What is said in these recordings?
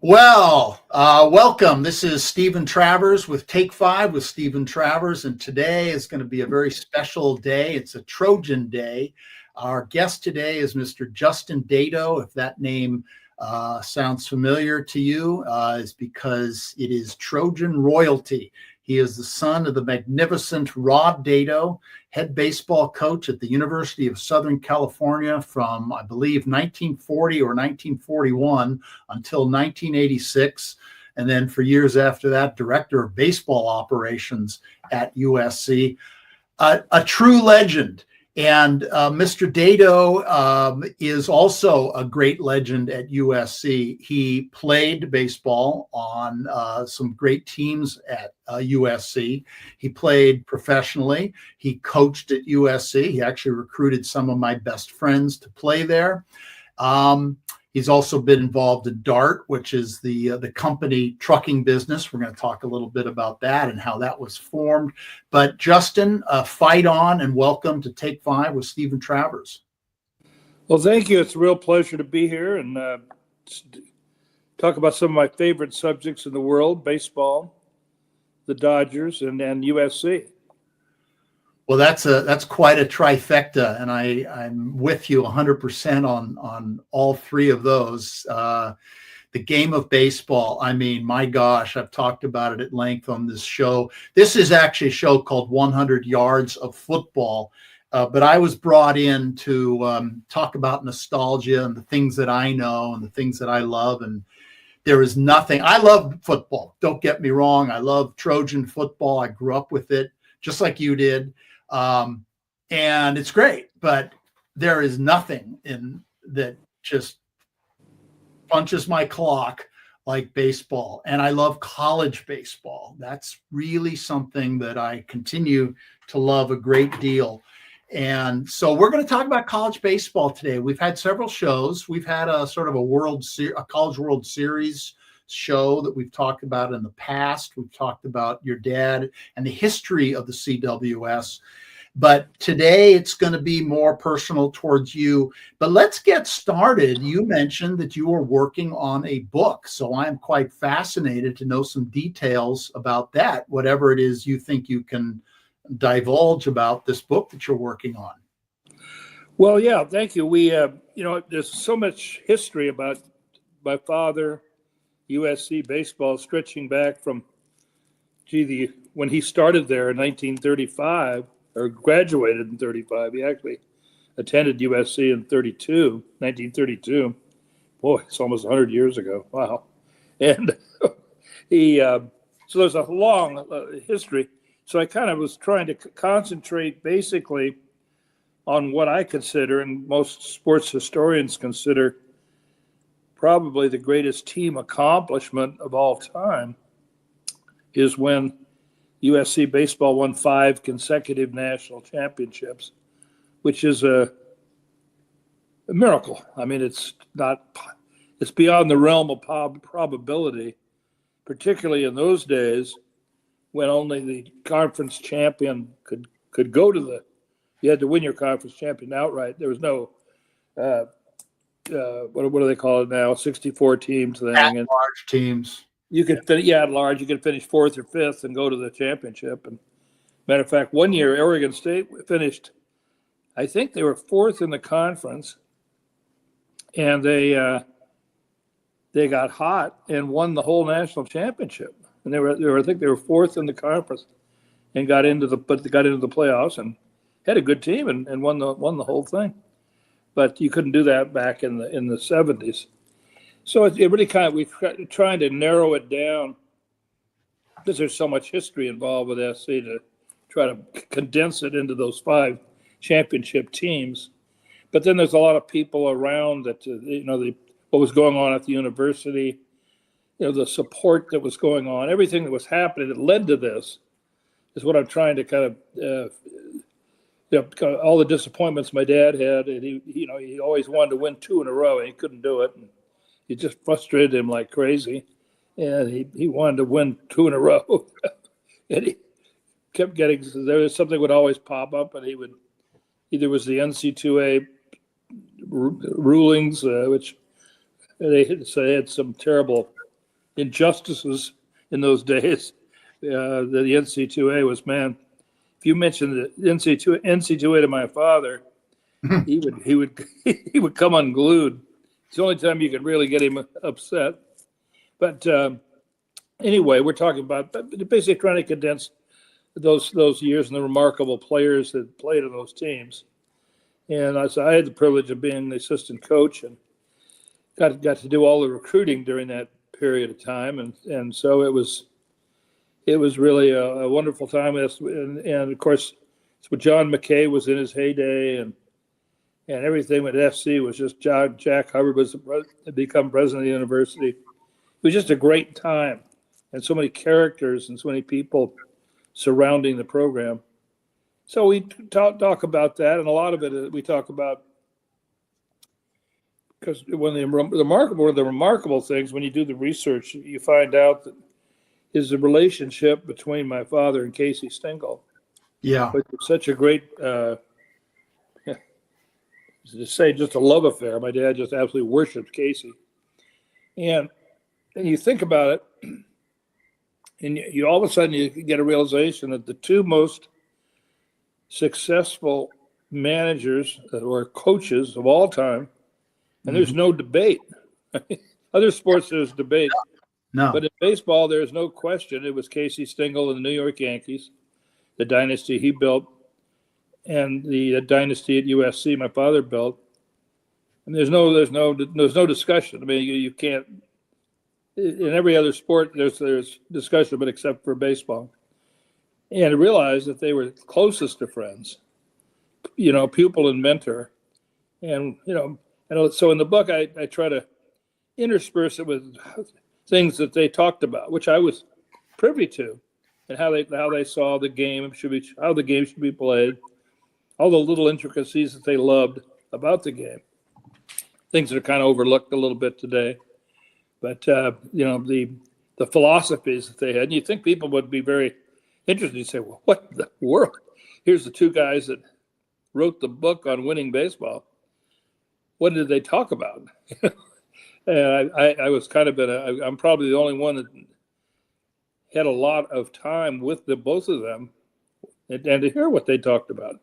Welcome. This is Steven Travers with Take 5 with Steven Travers, and today is going to be a very special day. It's a Trojan Day. Our guest today is Mr. Justin Dedeaux. If that name sounds familiar to you, is because it is Trojan royalty. He is the son of the magnificent Rod Dedeaux, head baseball coach at the University of Southern California from, I believe, 1940 or 1941 until 1986. And then for years after that, director of baseball operations at USC. A true legend. And Mr. Dedeaux is also a great legend at USC. He played baseball on some great teams at USC. He played professionally. He coached at USC. He actually recruited some of my best friends to play there. He's also been involved in DART, which is the company trucking business. We're going to talk a little bit about that and how that was formed. But Justin, fight on and welcome to Take 5 with Steven Travers. Well, thank you. It's a real pleasure to be here and talk about some of my favorite subjects in the world: baseball, the Dodgers, and USC. Well, that's quite a trifecta, and I'm with you 100% on all three of those. The game of baseball, I mean, my gosh, I've talked about it at length on this show. This is actually a show called 100 Yards of Football, but I was brought in to talk about nostalgia and the things that I know and the things that I love, and there is nothing. I love football, don't get me wrong. I love Trojan football. I grew up with it, just like you did. And it's great, but there is nothing in that just punches my clock like baseball. And I love college baseball. That's really something that I continue to love a great deal. And so we're going to talk about college baseball today. We've had several shows. We've had a sort of a College World Series show that we've talked about in the past. We've talked about your dad and the history of the CWS. But today it's going to be more personal towards you. But let's get started. You mentioned that you are working on a book. So I'm quite fascinated to know some details about that, whatever it is you think you can divulge about this book that you're working on. Well, yeah, thank you. We, there's so much history about my father, USC baseball, stretching back from, when he started there in 1935, or graduated in 35. He actually attended USC in 1932. Boy, it's almost 100 years ago. Wow. And so there's a long history. So I kind of was trying to concentrate basically on what I consider, and most sports historians consider, probably the greatest team accomplishment of all time, is when USC baseball won 5 consecutive national championships, which is a miracle. I mean, it's beyond the realm of probability, particularly in those days when only the conference champion could go to you had to win your conference champion outright. There was no, what do they call it now, 64 teams thing. At large teams. You could at large, you could finish 4th or 5th and go to the championship. And matter of fact, one year Oregon State finished, I think they were 4th in the conference, and they got hot and won the whole national championship. And they were I think they were 4th in the conference and got into the playoffs and had a good team and won the whole thing. But you couldn't do that back in the 70s. So it really we're trying to narrow it down because there's so much history involved with SC to try to condense it into those 5 championship teams. But then there's a lot of people around that, what was going on at the university, the support that was going on, everything that was happening that led to this is what I'm trying to kind of, all the disappointments my dad had. And he always wanted to win 2 in a row and he couldn't do it. And it just frustrated him like crazy, and he wanted to win 2 in a row. And he kept there was something would always pop up, and he would either was the NC2A rulings, which they had some terrible injustices in those days. The NC2A was, man, if you mentioned the NC2A to my father, he would he would come unglued. It's the only time you could really get him upset. But anyway, we're talking about basically trying to condense those years and the remarkable players that played on those teams. And I had the privilege of being the assistant coach and got to do all the recruiting during that period of time, and so it was really a wonderful time. And of course, it's when John McKay was in his heyday, and everything with FC was just Jack Hubbard had become president of the university. It was just a great time, and so many characters and so many people surrounding the program. So we talk about that, and a lot of it we talk about, because one of the remarkable things when you do the research, you find out that is the relationship between my father and Casey Stengel. Yeah, which was such a great, to say just a love affair. My dad just absolutely worshipped Casey, and you think about it, and you all of a sudden you get a realization that the two most successful managers or coaches of all time, and there's no debate. Other sports there's debate, no, but in baseball there's no question. It was Casey Stengel and the New York Yankees, the dynasty he built, and the dynasty at USC my father built. And there's no discussion. I mean, you can't. In every other sport, there's discussion, but except for baseball. And I realized that they were closest to friends, pupil and mentor. And, so in the book, I try to intersperse it with things that they talked about, which I was privy to, and how they saw the game how the game should be played, all the little intricacies that they loved about the game, things that are kind of overlooked a little bit today. But, the philosophies that they had, and you think people would be very interested. You say, well, what in the world? Here's the two guys that wrote the book on winning baseball. What did they talk about? And I was kind of I'm probably the only one that had a lot of time with both of them, and to hear what they talked about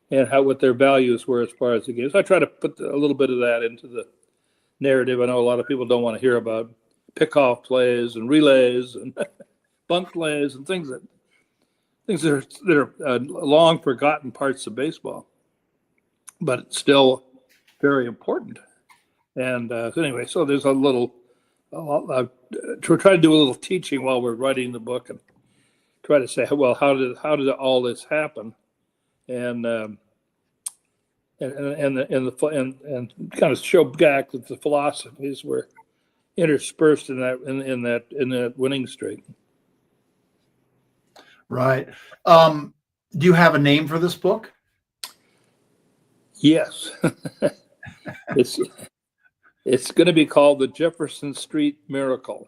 and what their values were as far as the game. So I try to put a little bit of that into the narrative. I know a lot of people don't want to hear about pickoff plays and relays and bunt plays and things that are long forgotten parts of baseball, but it's still very important. And anyway, so there's try to do a little teaching while we're writing the book and try to say, well, how did all this happen, and kind of show back that the philosophies were interspersed in that winning streak. Right. Do you have a name for this book? Yes. It's going to be called The Jefferson Street Miracle.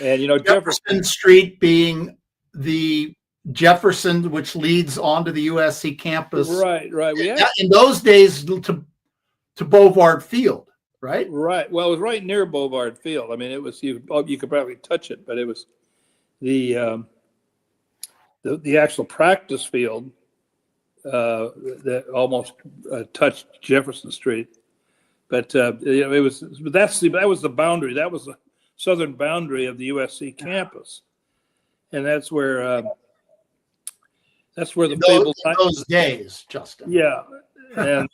And Jefferson Street being the Jefferson, which leads onto the USC campus. Right. In those days, to Bovard Field, right? Right. Well, it was right near Bovard Field. I mean, it was you could probably touch it, but it was the actual practice field that almost touched Jefferson Street. But that was the boundary. That was the southern boundary of the USC campus, and that's where the fabled those days, Justin. Yeah, and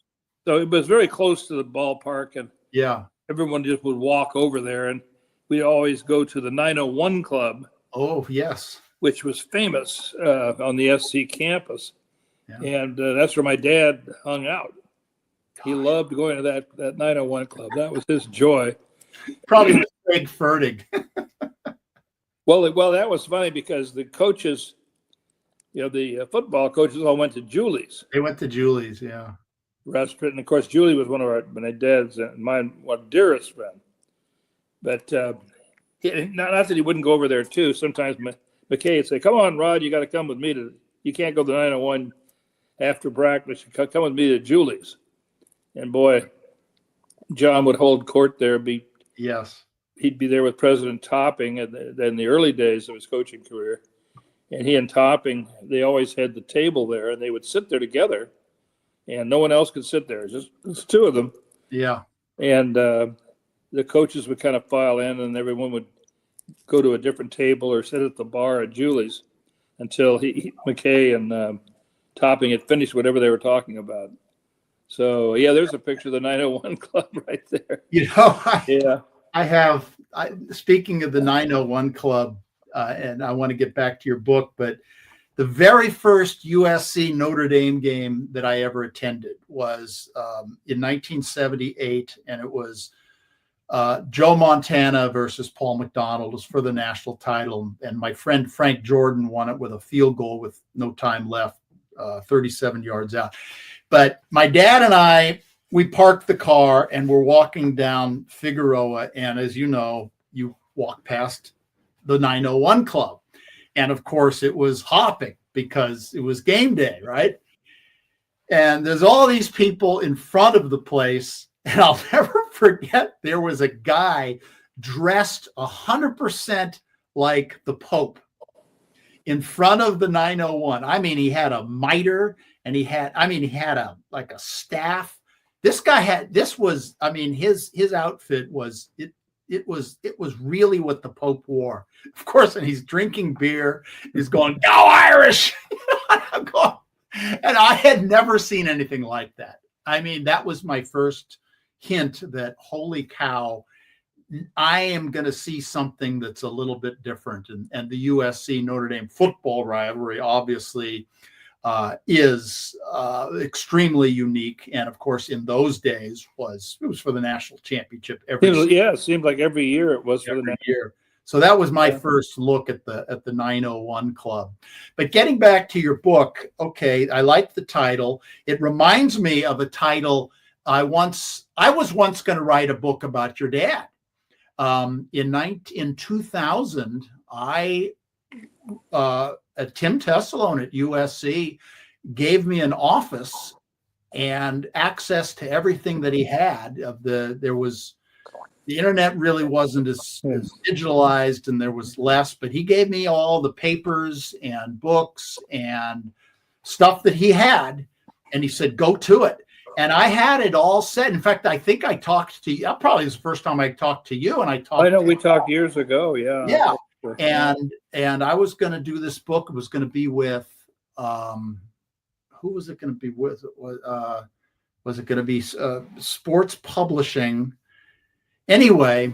so it was very close to the ballpark, and yeah, everyone just would walk over there, and we'd always go to the 901 Club. Oh yes, which was famous on the SC campus, and that's where my dad hung out. He loved going to that 901 Club. That was his joy. Probably Craig Fertig. Well, that was funny because the coaches, the football coaches all went to Julie's. They went to Julie's, yeah. Restaurant, and of course, Julie was one of my dad's and mine, one dearest friend. But not that he wouldn't go over there too. Sometimes McKay would say, "Come on, Rod, you got to come with me you can't go to the 901 after practice. You come with me to Julie's." And boy, John would hold court there, be Yes. He'd be there with President Topping in the early days of his coaching career. And he and Topping, they always had the table there, and they would sit there together, and no one else could sit there. Just two of them. Yeah. And the coaches would kind of file in, and everyone would go to a different table or sit at the bar at Julie's until McKay and Topping had finished whatever they were talking about. So, yeah, there's a picture of the 901 Club right there. Speaking of the 901 Club, and I want to get back to your book, but the very first USC Notre Dame game that I ever attended was in 1978, and it was Joe Montana versus Paul McDonald. It was for the national title, and my friend Frank Jordan won it with a field goal with no time left, 37 yards out. But my dad and I, we parked the car and we're walking down Figueroa, and as you know, you walk past the 901 Club. And of course, it was hopping because it was game day, right? And there's all these people in front of the place. And I'll never forget, there was a guy dressed 100% like the Pope in front of the 901. I mean, he had a mitre and he had a staff. This guy had, his outfit was, it was really what the Pope wore. Of course, and he's drinking beer. He's going, "Go Irish!" And I had never seen anything like that. I mean, that was my first hint that, holy cow, I am going to see something that's a little bit different. And the USC Notre Dame football rivalry obviously is extremely unique. And of course, in those days, it was for the national championship it seemed like every year it was for the next year. So that was my first look at the 901 Club. But getting back to your book, okay, I like the title. It reminds me of a title I was once going to write a book about your dad. In 2000, Tim Tessalone at USC gave me an office and access to everything that he had. The internet really wasn't as digitalized, and there was less, but he gave me all the papers and books and stuff that he had, and he said, "Go to it." And I had it all set. In fact, I think I talked to you. That probably was the first time I talked to you. And I know we talked years ago. Yeah. Yeah. And I was going to do this book. It was going to be with, who was it going to be with? Was it going to be Sports Publishing? Anyway,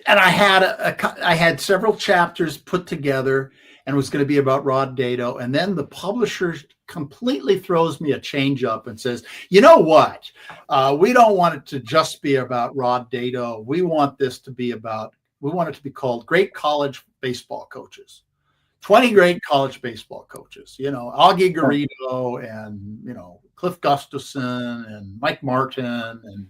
and I had several chapters put together, and it was going to be about Rod Dedeaux. And then the publisher completely throws me a change up and says, "You know what? We don't want it to just be about Rod Dedeaux. We want it to be called Great College Baseball Coaches. 20 great college baseball coaches, Augie Garrido and, Cliff Gustafson and Mike Martin. And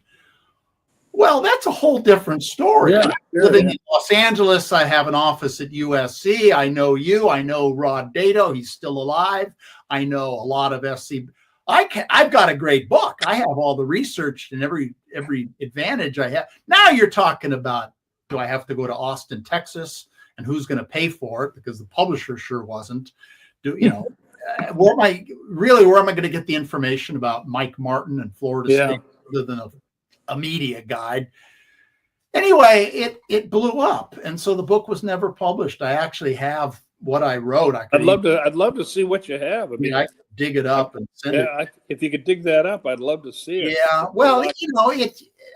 well, that's a whole different story. Yeah, Living in Los Angeles, I have an office at USC. I know you. I know Rod Dedeaux. He's still alive. I know a lot of SC. I've got a great book. I have all the research and every advantage I have. Now you're talking about, do I have to go to Austin, Texas, and who's going to pay for it? Because the publisher sure wasn't. Where am I going to get the information about Mike Martin and Florida State other than a media guide? Anyway, it blew up, and so the book was never published. I actually have what I wrote. I'd love to see what you have. I could dig it up and send it. If you could dig that up, I'd love to see it. Yeah, well,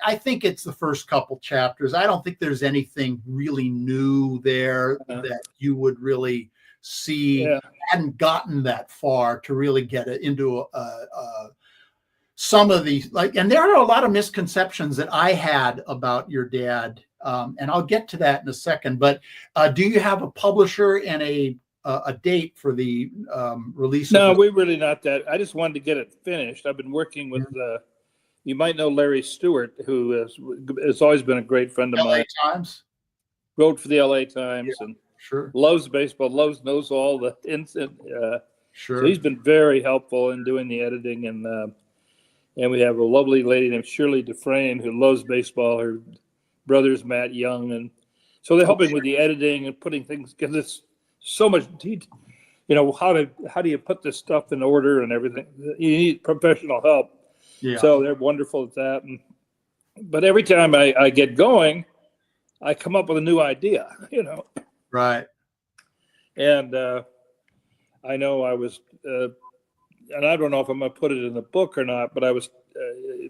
I think it's the first couple chapters. I don't think there's anything really new there that you would really see. I hadn't gotten that far to really get it into some of these, and there are a lot of misconceptions that I had about your dad, and I'll get to that in a second. But do you have a publisher and a date for the release? No, we're really not that. I just wanted to get it finished. I've been working with, you might know Larry Stewart, who has always been a great friend of mine. Times? Wrote for the LA Times and loves baseball, knows all the instant. So he's been very helpful in doing the editing, and And we have a lovely lady named Shirley Dufresne who loves baseball. Her brother's Matt Young. And so they're helping with the editing and putting things, because it's so much detail. How do you put this stuff in order and everything? You need professional help. Yeah. So they're wonderful at that. But every time I get going, I come up with a new idea, Right. And I know I was, and I don't know if I'm going to put it in the book or not, but I was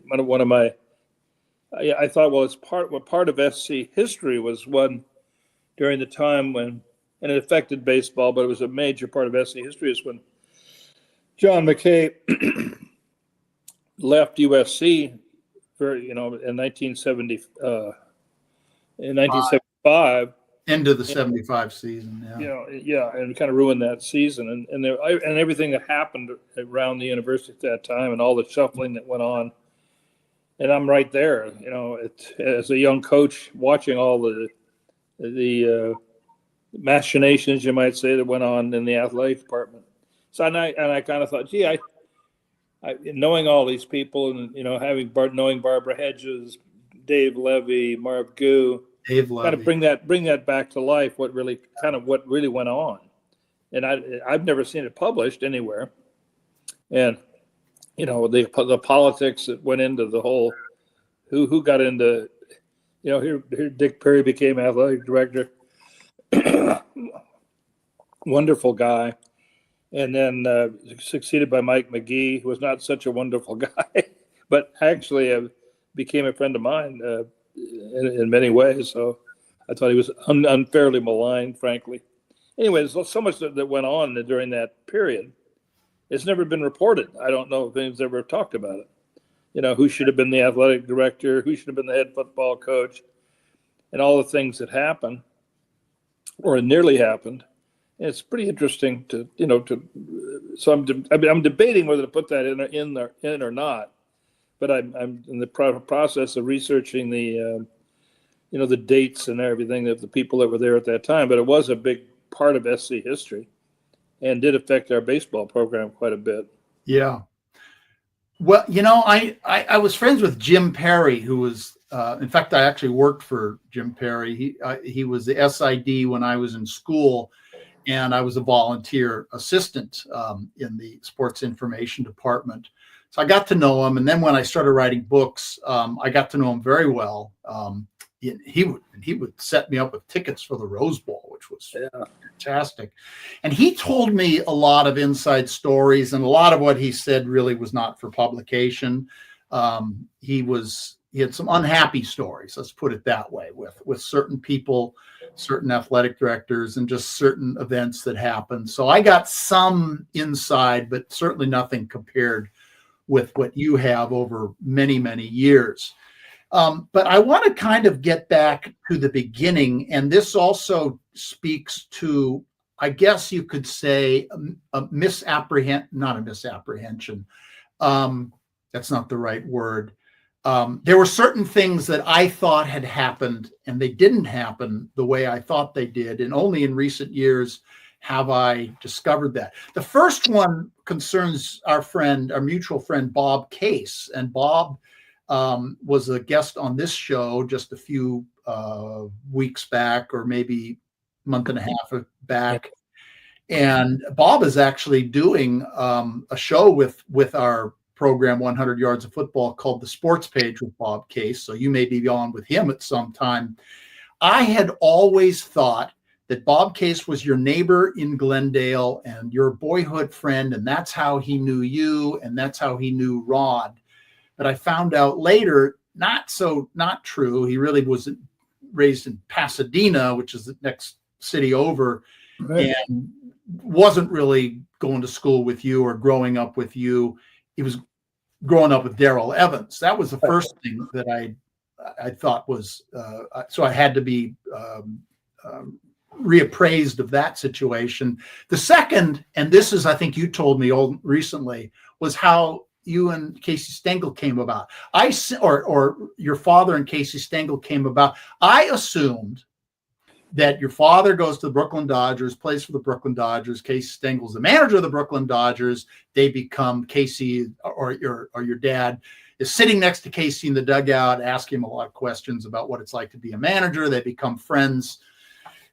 one of my, I thought, well, it's part of SC history was one during the time when, and it affected baseball, but it was a major part of SC history, is when John McKay left USC in 1975. Into the 75 season, And kind of ruined that season, and everything that happened around the university at that time, and all the shuffling that went on. And I'm right there, as a young coach, watching all the machinations, you might say, that went on in the athletic department. So I kind of thought, gee, I knowing all these people, and knowing Barbara Hedges, Dave Levy, Marv Goo, kind of bring that back to life. What really went on, and I've never seen it published anywhere. And the politics that went into the whole, who got into, here Dick Perry became athletic director, wonderful guy, and then succeeded by Mike McGee, who was not such a wonderful guy, but actually became a friend of mine in many ways. So I thought he was unfairly maligned, frankly. Anyways, so much that went on during that period. It's never been reported. I don't know if anyone's ever talked about it. Who should have been the athletic director, who should have been the head football coach, and all the things that happened or nearly happened. And it's pretty interesting so I'm debating whether to put that in or not. But I'm in the process of researching the dates and everything of the people that were there at that time. But it was a big part of SC history, and did affect our baseball program quite a bit. Yeah. Well, I was friends with Jim Perry, who was, in fact, I actually worked for Jim Perry. He was the SID when I was in school, and I was a volunteer assistant in the sports information department. So I got to know him. And then when I started writing books, I got to know him very well. He would set me up with tickets for the Rose Bowl, which was fantastic. And he told me a lot of inside stories, and a lot of what he said really was not for publication. He had some unhappy stories, let's put it that way, with certain people, certain athletic directors, and just certain events that happened. So I got some inside, but certainly nothing compared with what you have over many, many years. But I want to kind of get back to the beginning, and this also speaks to, I guess you could say, not a misapprehension. That's not the right word. There were certain things that I thought had happened, and they didn't happen the way I thought they did. And only in recent years have I discovered that. The first one concerns our mutual friend, Bob Case. And Bob was a guest on this show just a few weeks back, or maybe a month and a half back. And Bob is actually doing a show with our program, 100 Yards of Football, called The Sports Page with Bob Case. So you may be on with him at some time. I had always thought that Bob Case was your neighbor in Glendale and your boyhood friend, and that's how he knew you, and that's how he knew Rod. But I found out later, not true. He really was raised in Pasadena, which is the next city over, right, and wasn't really going to school with you or growing up with you. He was growing up with Darrell Evans. That was the first thing that I thought was, so I had to be reappraised of that situation. The second, and this is, I think you told me recently, was how you and Casey Stengel came about. Or your father and Casey Stengel came about. I assumed that your father goes to the Brooklyn Dodgers, plays for the Brooklyn Dodgers. Casey Stengel's the manager of the Brooklyn Dodgers. They become Casey, or your dad is sitting next to Casey in the dugout, asking him a lot of questions about what it's like to be a manager. They become friends.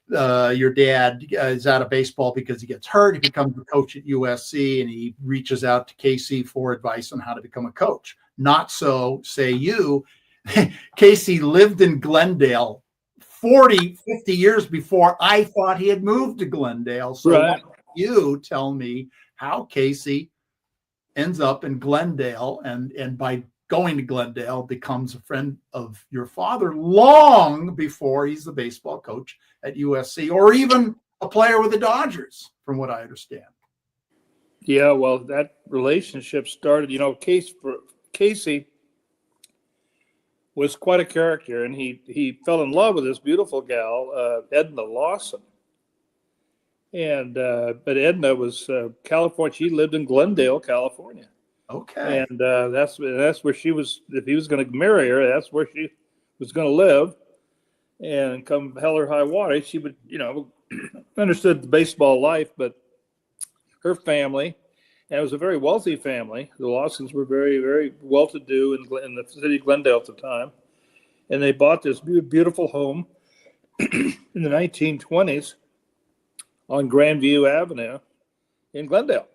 Your dad is out of baseball because he gets hurt. He becomes a coach at USC, and he reaches out to Casey for advice on how to become a coach. Not so, say you. Casey lived in Glendale 40, 50 years before I thought he had moved to Glendale. So Right. why don't you tell me how Casey ends up in Glendale, and by going to Glendale becomes a friend of your father long before he's the baseball coach at USC, or even a player with the Dodgers, from what I understand. Yeah, well, that relationship started, Casey was quite a character, and he fell in love with this beautiful gal, Edna Lawson. And but Edna was California. She lived in Glendale, California. Okay. And that's where she was. If he was going to marry her, that's where she was going to live. And come hell or high water, she would, understood the baseball life, but her family, and it was a very wealthy family. The Lawsons were very, very well-to-do in the city of Glendale at the time. And they bought this beautiful home in the 1920s on Grandview Avenue in Glendale,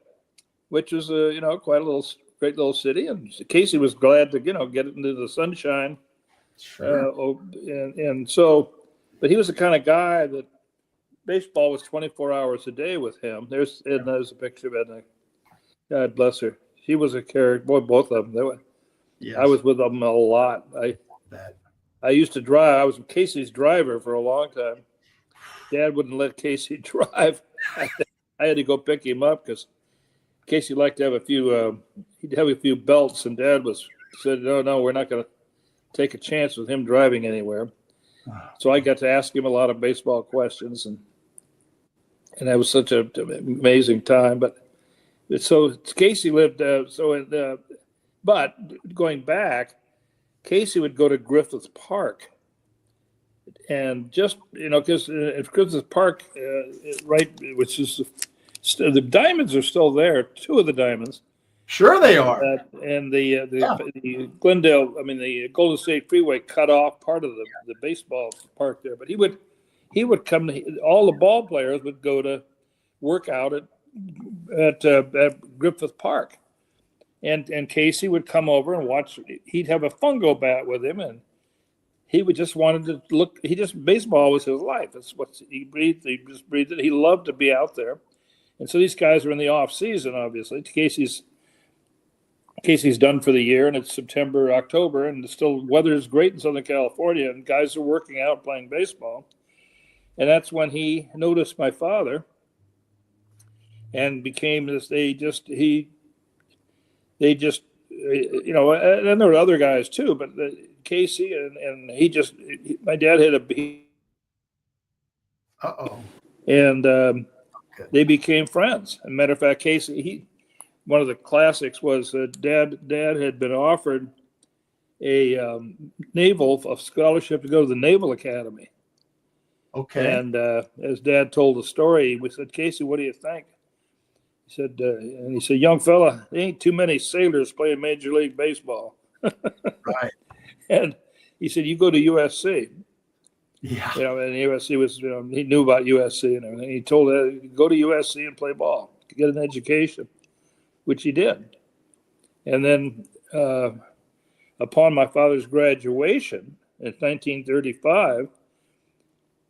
which was, quite a great little city. And Casey was glad to, get into the sunshine. Sure. And so, but he was the kind of guy that baseball was 24 hours a day with him. There's Edna, there's a picture of Edna. God bless her. She was a character. Boy, both of them. Yes. I was with them a lot. I used to drive. I was Casey's driver for a long time. Dad wouldn't let Casey drive. I had to go pick him up because Casey liked to have a few. He'd have a few belts, and Dad said, "No, we're not going to take a chance with him driving anywhere." So I got to ask him a lot of baseball questions, and that was such an amazing time. But so Casey lived. But going back, Casey would go to Griffith Park, and just because at Griffith Park, right, which is the diamonds are still there. Two of the diamonds. Sure they are. And the Glendale, the Golden State Freeway cut off part of the baseball park there. But he would come. All the ball players would go to work out at Griffith Park, and Casey would come over and watch. He'd have a fungo bat with him, and he would just wanted to look. Baseball was his life. That's what he breathed. He just breathed it. He loved to be out there, and so these guys are in the off season. Obviously, Casey's done for the year, and it's September, October, and still weather is great in Southern California, and guys are working out, playing baseball. And that's when he noticed my father and became this. And there were other guys too, but Casey and my dad had a. And they became friends. As a matter of fact, Casey, one of the classics was Dad had been offered a scholarship to go to the Naval Academy. Okay. And as Dad told the story, we said, "Casey, what do you think?" He said, "Young fella, there ain't too many sailors playing Major League Baseball." Right. And he said, "You go to USC." Yeah. And USC was, he knew about USC and everything. He told Dad, "Go to USC and play ball, get an education," which he did. And then upon my father's graduation in 1935,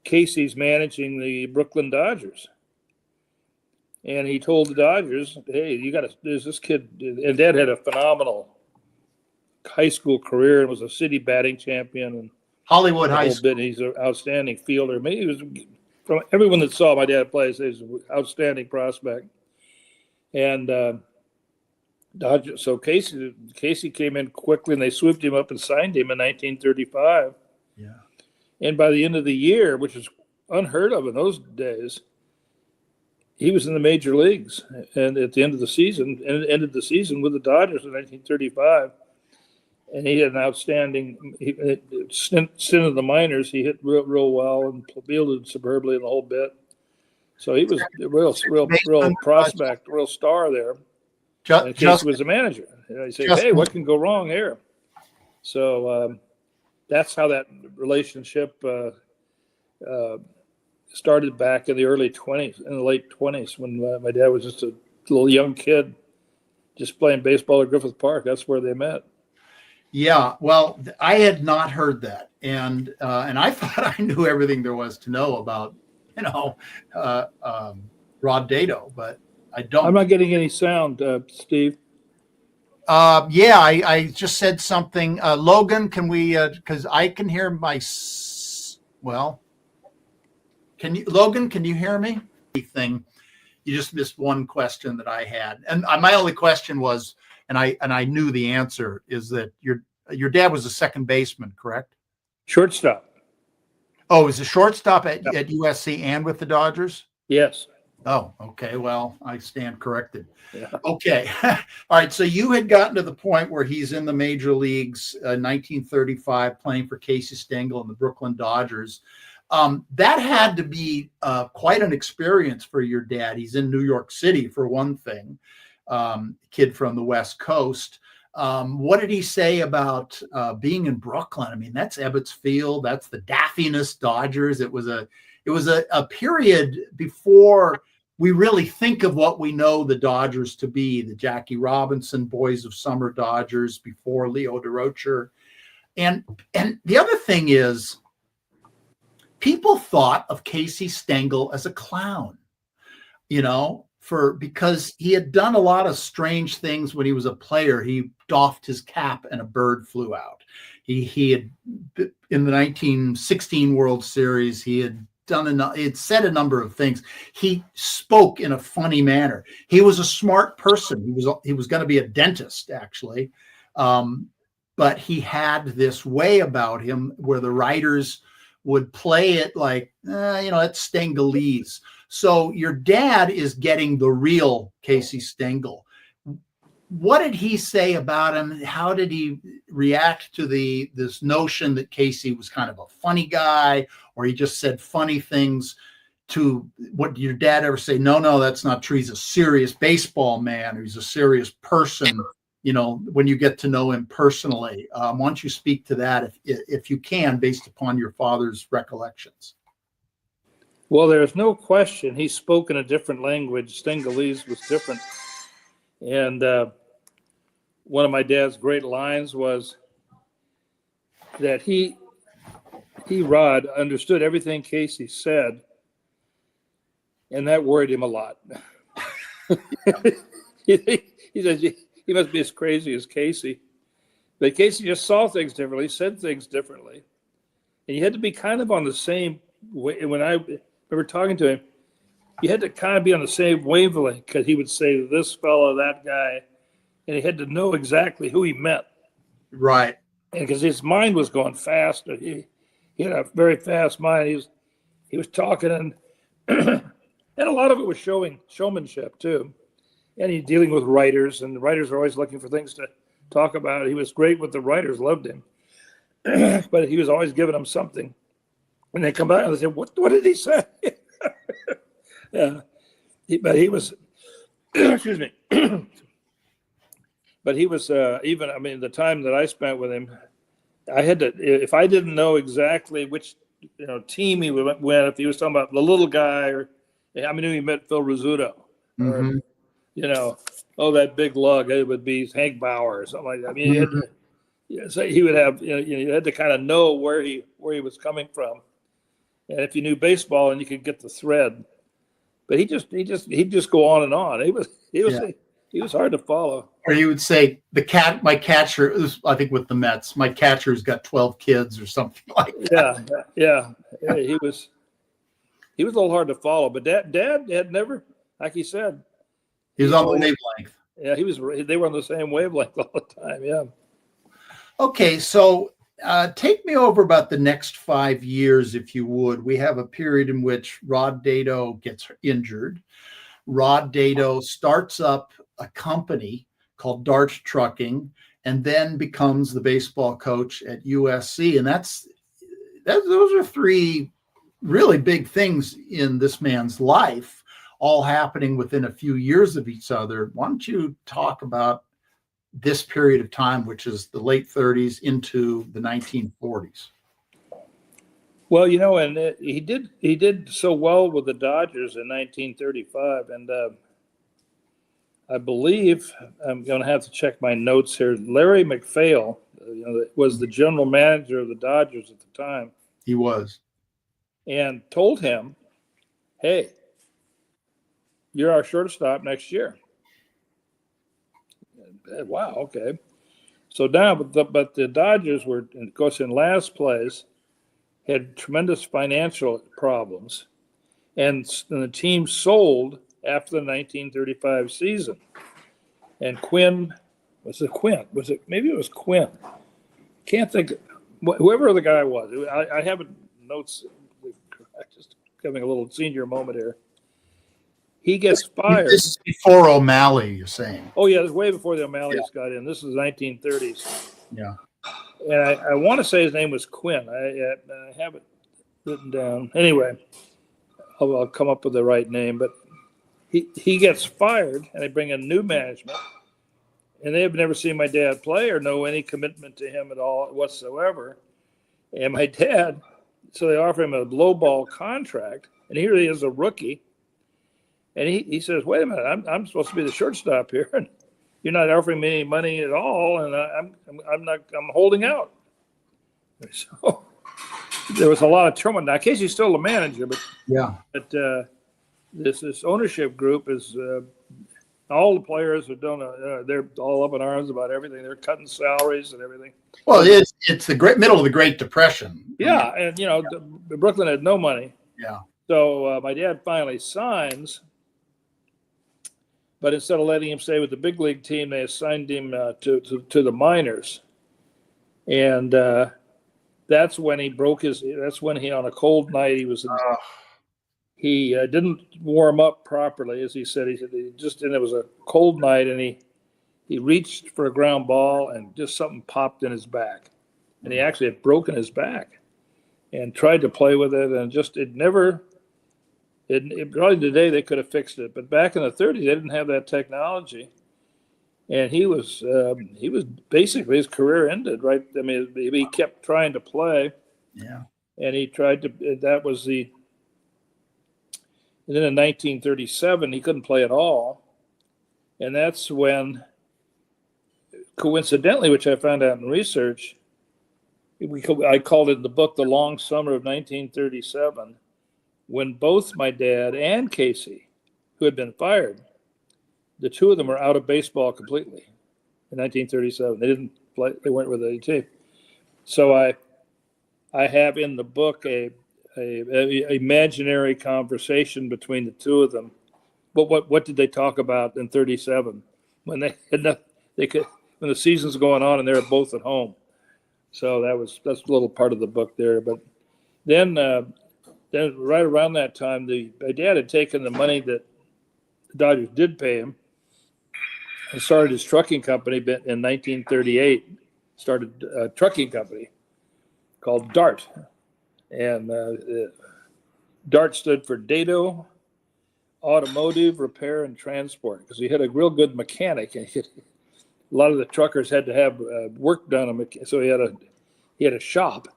Casey's managing the Brooklyn Dodgers. And he told the Dodgers, "Hey, there's this kid," and Dad had a phenomenal high school career and was a city batting champion and Hollywood High School. He's an outstanding fielder. He was, from everyone that saw my dad play, he's an outstanding prospect. And so Casey came in quickly, and they swooped him up and signed him in 1935. Yeah. And by the end of the year, which is unheard of in those days, he was in the major leagues. And at the end of the season, and ended the season with the Dodgers in 1935. and he had an outstanding stint in the minors. He hit real well and fielded superbly in the whole bit. So he was a real prospect, real star there. And Casey was the manager. And I say, hey, what can go wrong here? So that's how that relationship started back in the early 20s, in the late 20s, when my dad was just a little young kid just playing baseball at Griffith Park. That's where they met. Yeah, well, I had not heard that, and I thought I knew everything there was to know about, Rod Dedeaux, but I don't. I'm not getting any sound, Steve. Yeah, I just said something. Logan, can we? Because I can hear well. Logan? Can you hear me? Thing. You just missed one question that I had, and my only question was, and I knew the answer, is that your dad was a second baseman, correct? Shortstop. Oh, is a shortstop at USC and with the Dodgers? Yes. Oh, okay. Well, I stand corrected. Yeah. Okay. All right. So you had gotten to the point where he's in the major leagues, 1935, playing for Casey Stengel and the Brooklyn Dodgers. That had to be quite an experience for your dad. He's in New York City, for one thing, kid from the West Coast. What did he say about being in Brooklyn? I mean, that's Ebbets Field. That's the daffiness Dodgers. It was a period before we really think of what we know the Dodgers to be, the Jackie Robinson Boys of Summer Dodgers before Leo DeRocher. And the other thing is, people thought of Casey Stengel as a clown, because he had done a lot of strange things when he was a player. He doffed his cap and a bird flew out. He had, in the 1916 World Series, he had said a number of things. He spoke in a funny manner. He was a smart person. He was going to be a dentist, actually. But he had this way about him where the writers would play it like, it's Stengelese. So your dad is getting the real Casey Stengel. What did he say about him? How did he react to this notion that Casey was kind of a funny guy, or he just said funny things? To what did your dad ever say? No, that's not true. He's a serious baseball man, or he's a serious person. When you get to know him personally. Why don't you speak to that if you can, based upon your father's recollections? Well, there's no question he spoke in a different language. Stengelese was different. And one of my dad's great lines was that Rod, understood everything Casey said, and that worried him a lot. He says, he must be as crazy as Casey. But Casey just saw things differently, said things differently. And you had to be kind of on the same way. When I remember talking to him, you had to kind of be on the same wavelength, because he would say this fellow, that guy, and he had to know exactly who he meant. Right. And because his mind was going fast. He had a very fast mind. He was talking, and and a lot of it was showmanship too. And he's dealing with writers, and the writers are always looking for things to talk about. He was great with the writers, loved him. But he was always giving them something. When they come back and they say, what did he say? Yeah. But he was, excuse me. But he was, the time that I spent with him, I had to, if I didn't know exactly which team he went, if he was talking about the little guy, or I knew he meant Phil Rizzuto, or that big lug, it would be Hank Bauer or something like that. I mean, so he would have, you had to kind of know where he was coming from, and if you knew baseball, and you could get the thread. But he'd just go on and on. He was hard to follow. Or he would say, my catcher, I think with the Mets, my catcher's got 12 kids or something like that. Yeah. He was a little hard to follow. But Dad had never, like he said, he was on the wavelength. Yeah, they were on the same wavelength all the time. Yeah. Okay, so take me over about the next 5 years, if you would. We have a period in which Rod Dedeaux gets injured. Rod Dedeaux starts up a company called Dart Trucking, and then becomes the baseball coach at USC. And those are three really big things in this man's life, all happening within a few years of each other. Why don't you talk about this period of time, which is the late 30s into the 1940s? Well, and he did so well with the Dodgers in 1935, and I believe I'm going to have to check my notes here. Larry McPhail, was the general manager of the Dodgers at the time. He was, and told him, "Hey, you're our shortstop next year." Wow, okay. So now, but the Dodgers were, of course, in last place, had tremendous financial problems, and the team sold after the 1935 season. And Quinn, maybe it was Quinn. Can't think, whoever the guy was. I have notes, just having a little senior moment here. He gets fired. This is before O'Malley, you're saying? Oh, yeah, it was way before the O'Malleys got in. This was 1930s. Yeah. And I want to say his name was Quinn. I have it written down. Anyway, I'll come up with the right name. But he gets fired, and they bring in new management. And they have never seen my dad play or know any commitment to him at all whatsoever. And my dad, so they offer him a low-ball contract, and here he is, a rookie. And he says, "Wait a minute, I'm supposed to be the shortstop here, and you're not offering me any money at all, and I'm holding out." So there was a lot of turmoil. Now, Casey's still the manager, but this ownership group is all the players are doing. They're all up in arms about everything. They're cutting salaries and everything. Well, it's the middle of the Great Depression. Yeah, and Brooklyn had no money. Yeah. So my dad finally signs. But instead of letting him stay with the big league team, they assigned him to the minors, and that's when he That's when he, on a cold night, he didn't warm up properly, as he said. He said it was a cold night, and he reached for a ground ball, and just something popped in his back, and he actually had broken his back, and tried to play with it, and probably today they could have fixed it, but back in the 30s they didn't have that technology, and he was basically, his career ended. Right? I mean, he kept trying to play, and he tried to. That was and then in 1937 he couldn't play at all, and that's when, coincidentally, which I found out in research, I called it in the book "The Long Summer of 1937." When both my dad and Casey, who had been fired, the two of them were out of baseball completely in 1937. They didn't play; they weren't with any team. So I have in the book a imaginary conversation between the two of them. But what did they talk about in 37 when they had when the season's going on and they're both at home? So that's a little part of the book there. But then right around that time, my dad had taken the money that the Dodgers did pay him and started his trucking company in 1938. Started a trucking company called DART. And DART stood for Dedeaux Automotive Repair and Transport, because he had a real good mechanic. And a lot of the truckers had to have work done, so he had a shop.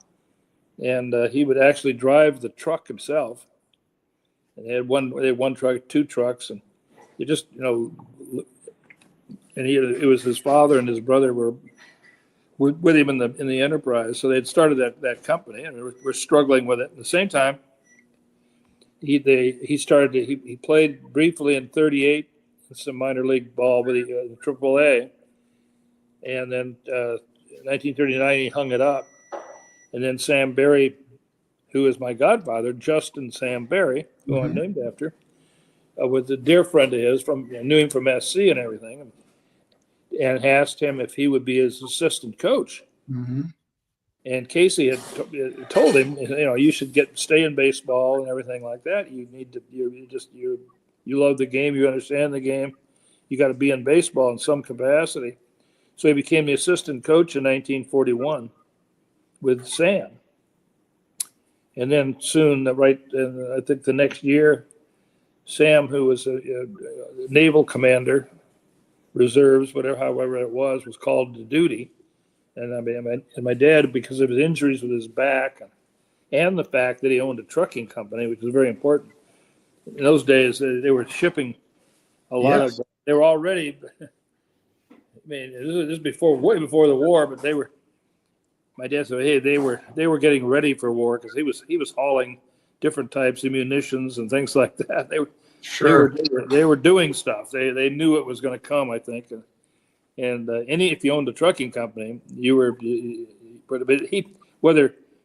And he would actually drive the truck himself. And they had one truck, two trucks, and it just, and it was his father and his brother were with him in the enterprise. So they had started that company, and we're struggling with it. At the same time, he played briefly in 38 in some minor league ball with the AAA, and then in 1939 he hung it up. And then Sam Berry, who is my godfather, Justin Sam Berry, who I'm named after, was a dear friend of his, knew him from SC and everything, and asked him if he would be his assistant coach. Mm-hmm. And Casey had told him, you should stay in baseball and everything like that. You need to, you love the game, you understand the game, you got to be in baseball in some capacity. So he became the assistant coach in 1941 with Sam. And then soon, I think the next year, Sam, who was a naval commander, reserves, however it was called to duty. And my dad, because of his injuries with his back and the fact that he owned a trucking company, which was very important. In those days, they were shipping a lot of, they were already, this is way before the war, but my dad said, hey, they were getting ready for war because he was hauling different types of munitions and things like that. They were doing stuff. They knew it was going to come, I think. And if you owned a trucking company,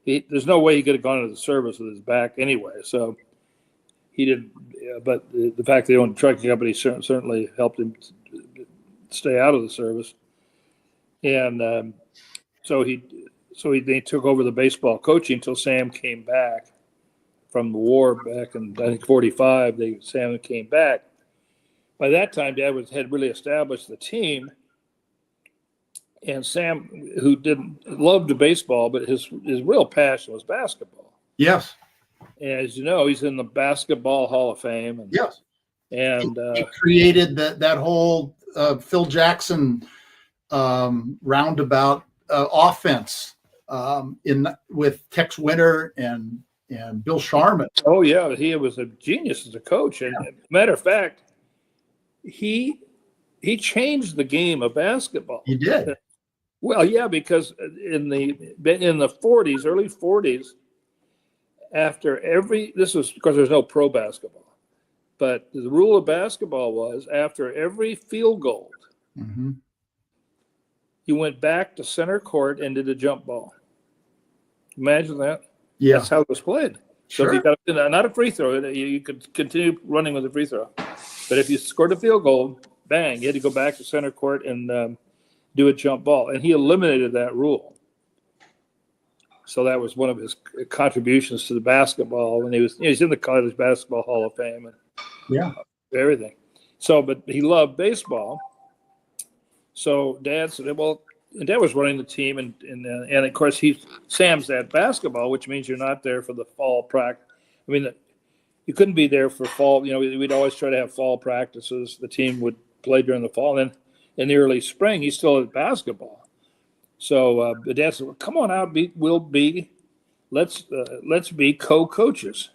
there's no way he could have gone into the service with his back anyway. So he didn't. But the fact that he owned a trucking company certainly helped him stay out of the service. And so they took over the baseball coaching until Sam came back from the war back in, I think, 45. Sam came back. By that time, Dad had really established the team. And Sam, who loved baseball, but his real passion was basketball. Yes. And as you know, he's in the Basketball Hall of Fame. And, yes. And he created that whole Phil Jackson roundabout offense with Tex Winter and Bill Sharman. Oh yeah, he was a genius as a coach. And matter of fact, he changed the game of basketball. He did. Well, yeah, because in the 40s, early 40s, this was because there's no pro basketball, but the rule of basketball was after every field goal, you went back to center court and did a jump ball. Imagine that. Yeah. That's how it was played. So if you got not a free throw, you could continue running with a free throw. But if you scored a field goal, bang, you had to go back to center court and do a jump ball. And he eliminated that rule. So that was one of his contributions to the basketball when he's in the College Basketball Hall of Fame and everything. So, but he loved baseball. So Dad said, well, and Dad was running the team, and of course Sam's at basketball, which means you're not there for the fall practice. I mean, you couldn't be there for fall. We'd always try to have fall practices. The team would play during the fall, and then in the early spring, he's still at basketball. So the Dad said, well, "Come on out, let's be co-coaches."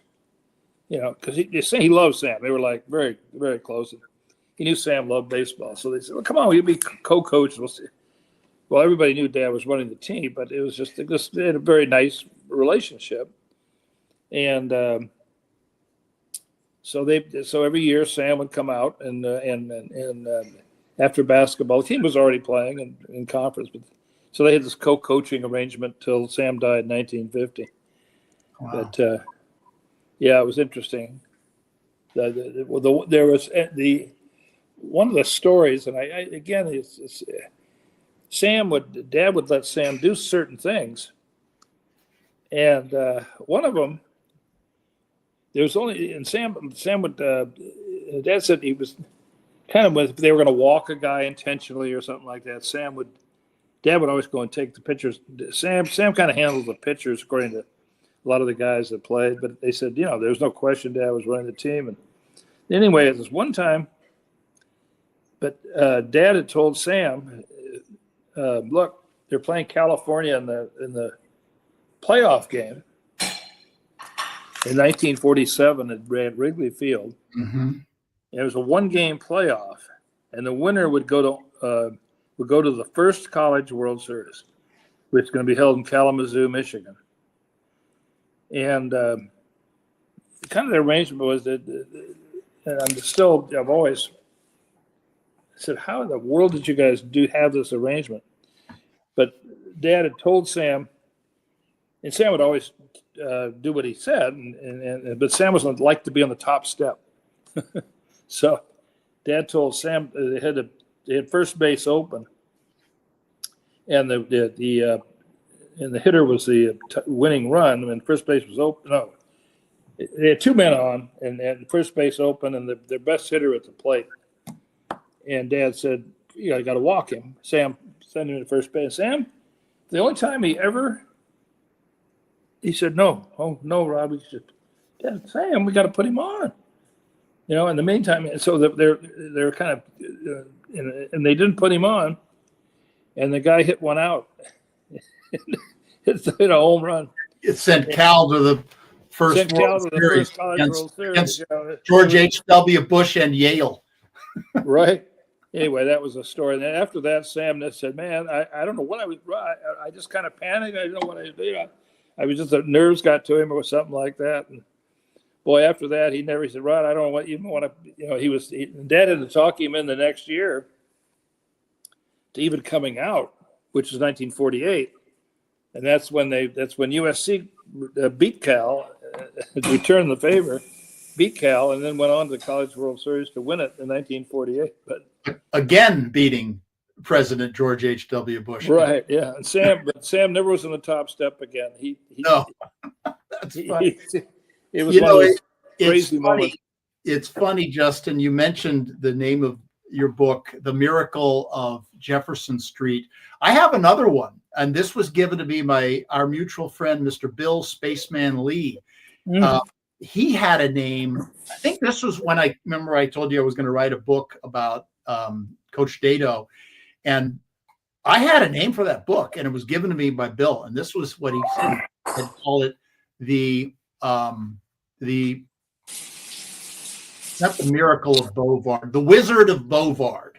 Because he loves Sam. They were like very, very close. He knew Sam loved baseball, so they said, "Well, come on, we'll be co-coaches." We'll see. Well, everybody knew Dad was running the team, but it was they had a very nice relationship, and so every year Sam would come out and after basketball, the team was already playing in conference, but so they had this co-coaching arrangement till Sam died in 1950. Wow. But it was interesting. There was one of the stories, and Dad would let Sam do certain things, and one of them, Sam would. Dad said he was kind of if they were going to walk a guy intentionally or something like that. Dad would always go and take the pictures. Sam kind of handled the pictures according to a lot of the guys that played, but they said, there's no question Dad was running the team. And anyway, this one time, but Dad had told Sam, look, they're playing California in the playoff game in 1947 at Wrigley Field. Mm-hmm. It was a one-game playoff, and the winner would go to the first College World Series, which is going to be held in Kalamazoo, Michigan. And kind of the arrangement was that, and I've always said, how in the world did you guys have this arrangement? But Dad had told Sam, and Sam would always do what he said, but Sam was like to be on the top step. So Dad told Sam they had first base open, and the hitter was the winning run, and first base was open. No, they had two men on, and first base open, and their best hitter at the plate. And Dad said, I got to walk him. Sam, send him to first base. Sam, the only time he said, no. Oh, no, Rob. He said, Dad, Sam, we got to put him on. In the meantime, so they're kind of, and they didn't put him on, and the guy hit one out. It's a home run. It sent Cal to the first World Series against George H.W. Bush and Yale. Right. Anyway, that was a story. And then after that, Sam said, man, I don't know what I was. I just kind of panicked. I didn't know what I did. I was just, the nerves got to him or something like that. And boy, after that, he said, Rod, I don't even want to, Dad had to talk him in the next year to even coming out, which is 1948. And that's when USC beat Cal, returned the favor, beat Cal, and then went on to the College World Series to win it in 1948. But again, beating President George H.W. Bush. Right, yeah. And Sam never was in the top step again. No, that's funny. It was one of those crazy moments. It's funny, Justin. You mentioned the name of your book, The Miracle of Jefferson Street. I have another one, and this was given to me by our mutual friend, Mr. Bill Spaceman Lee. He had a name. I think this was when I told you I was going to write a book about Coach Dedeaux, and I had a name for that book, and it was given to me by Bill. And this was what he said. I'd call it not the Miracle of Bovard, the Wizard of Bovard.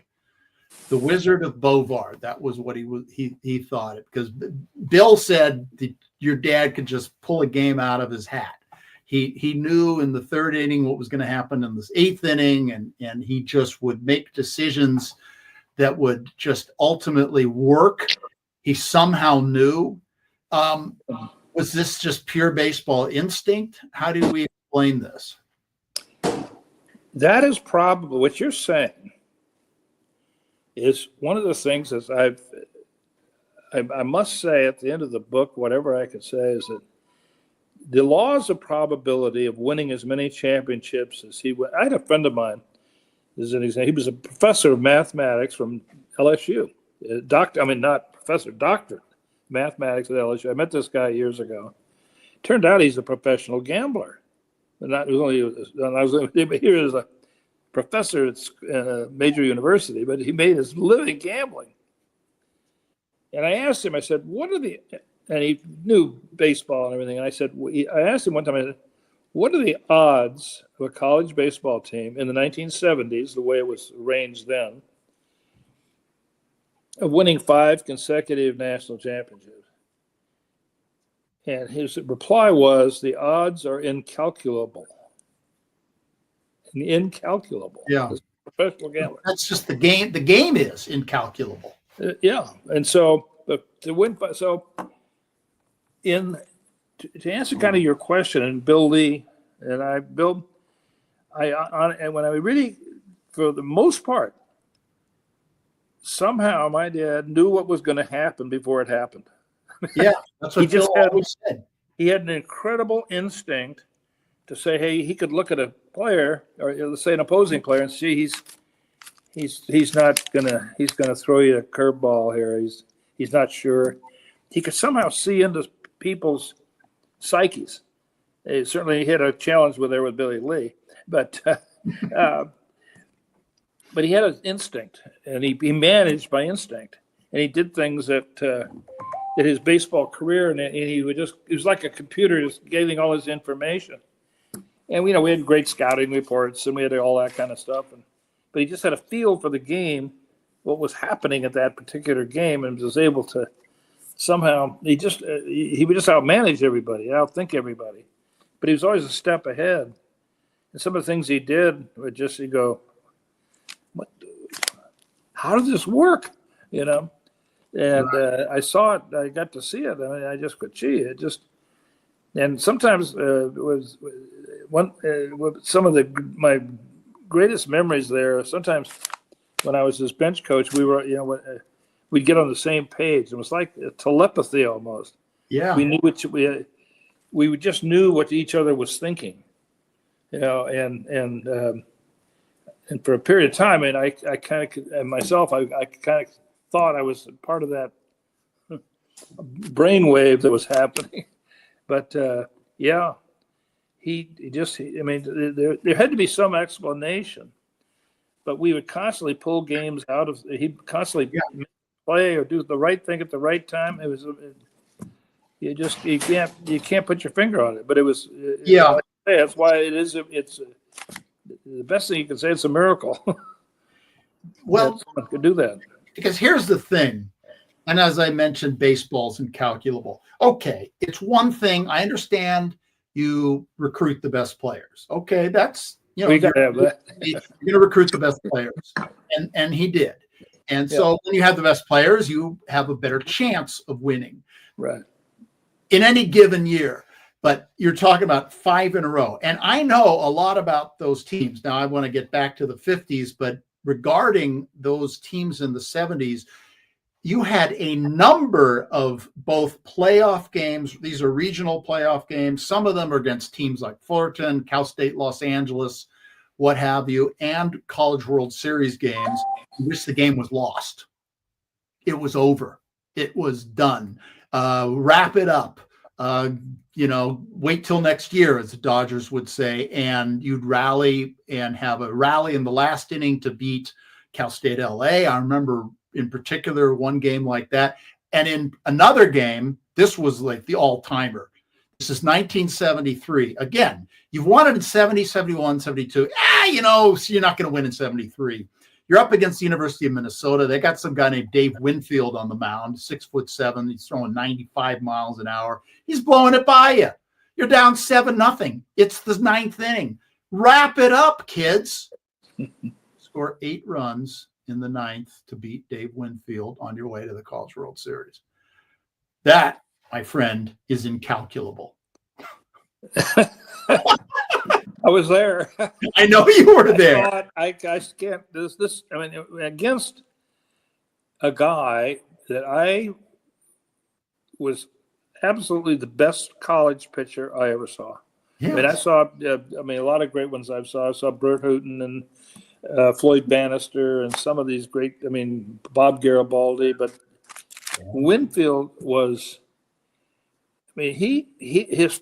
The Wizard of Bovard. That was what he thought it, because Bill said that your dad could just pull a game out of his hat. He knew in the third inning what was going to happen in this eighth inning, and he just would make decisions that would just ultimately work. He somehow knew. Was this just pure baseball instinct? How do we explain this? That is probably what you're saying. Is one of the things that I must say at the end of the book, whatever I could say, is that the laws of probability of winning as many championships as he would. I had a friend of mine, as an example, he was a professor of mathematics from LSU. Doctor mathematics at LSU. I met this guy years ago. Turned out he's a professional gambler. And he was a professor at a major university, but he made his living gambling. And I asked him, I said, and he knew baseball and everything. And I asked him one time, I said, what are the odds of a college baseball team in the 1970s, the way it was arranged then, of winning 5 consecutive national championships? And his reply was, the odds are incalculable. Incalculable. Yeah. Professional gambler. That's just the game. The game is incalculable. Yeah. And so to win, to answer kind of your question, and Bill Lee and and when I really, for the most part, somehow my dad knew what was going to happen before it happened. Yeah, that's what Bill always said. He had an incredible instinct to say, hey, he could look at a player, or let's say an opposing player, and see he's gonna throw you a curveball here. He's not sure. He could somehow see into people's psyches. Certainly, he had a challenge with Billy Lee, but he had an instinct, and he managed by instinct, and he did things that his baseball career, and he would it was like a computer just getting all his information. And we had great scouting reports, and we had all that kind of stuff. But he just had a feel for the game, what was happening at that particular game, and was able to somehow he would just outmanage everybody, outthink everybody. But he was always a step ahead. And some of the things he did would just go, "What? How does this work?" And I saw it. I got to see it. I just could see it. And sometimes it was some of my greatest memories there. Sometimes when I was his bench coach, we were, we'd get on the same page. It was like telepathy almost. Yeah, we knew we just knew what each other was thinking, and and for a period of time, and I kind of myself, I kind of thought I was part of that brainwave that was happening. But yeah, he just, I mean, there had to be some explanation, but we would constantly pull games out of, he'd constantly play or do the right thing at the right time. It was, you can't put your finger on it, but it was, that's why it's the best thing you can say. It's a miracle. Well, someone could do that. Because here's the thing. And as I mentioned, baseball's incalculable. Okay, it's one thing. I understand you recruit the best players. Okay, that's, we got to have that. You're going to recruit the best players, and he did. And so when you have the best players, you have a better chance of winning. Right. In any given year. But you're talking about 5 in a row. And I know a lot about those teams. Now, I want to get back to the 50s, but regarding those teams in the 70s, you had a number of both playoff games. These are regional playoff games. Some of them are against teams like Fullerton, Cal State, Los Angeles, what have you, and College World Series games in which the game was lost. It was over. It was done. Wrap it up. Wait till next year, as the Dodgers would say, and you'd rally and have a rally in the last inning to beat Cal State LA. I remember in particular one game like that. And in another game, this was like the all-timer. This is 1973. Again, you've won it in 70, 71, 72. So you're not going to win in 73. You're up against the University of Minnesota. They got some guy named Dave Winfield on the mound, 6'7". He's throwing 95 miles an hour. He's blowing it by you. You're down 7-0. It's the 9th inning. Wrap it up, kids. Score 8 runs in the 9th to beat Dave Winfield on your way to the College World Series. That, my friend, is incalculable. I was there. I know you were there. I can't. This. I mean, against a guy that I was absolutely the best college pitcher I ever saw. Yes. I mean, I saw. A lot of great ones I saw Bert Hooton and Floyd Bannister and some of these great. I mean, Bob Garibaldi, but Winfield was. I mean, his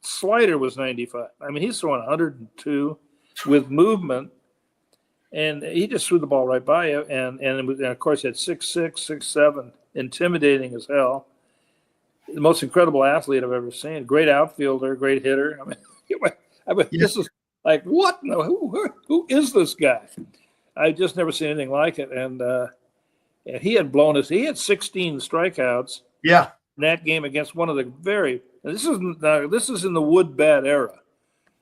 slider was 95. I mean, he's throwing 102 with movement, and he just threw the ball right by you. And of course, he had 6'6", 6'7", intimidating as hell. The most incredible athlete I've ever seen. Great outfielder, great hitter. I mean, this is like, what? No, who is this guy? I've just never seen anything like it. And he had he had 16 strikeouts. Yeah. In that game against one of the this is in the wood bat era.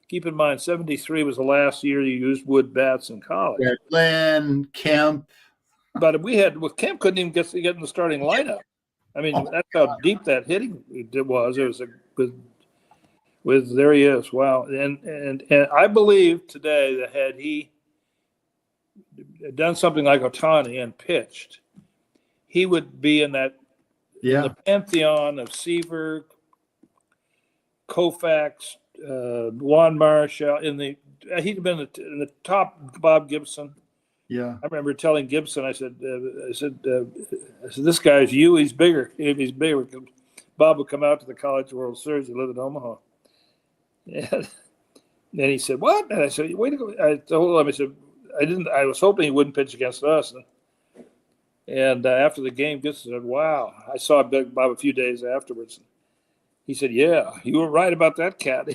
Keep in mind, 73 was the last year you used wood bats in college. Yeah, Glenn, Kemp. But Kemp couldn't even get in the starting lineup. I mean, that's how deep that hitting it was. It was there he is. Wow. And I believe today that had he done something like Ohtani and pitched, he would be in that the pantheon of Seaver, Koufax, Juan Marichal. He'd have been in the top. Bob Gibson. Yeah, I remember telling Gibson. I said, this guy's you. He's bigger. If he's bigger, Bob would come out to the College World Series. He lived in Omaha. And then he said, "What?" And I said, "Wait a minute." I told him. I said, "I didn't. I was hoping he wouldn't pitch against us." And after the game, Gibson said, "Wow." I saw Bob a few days afterwards. He said, "Yeah, you were right about that cat."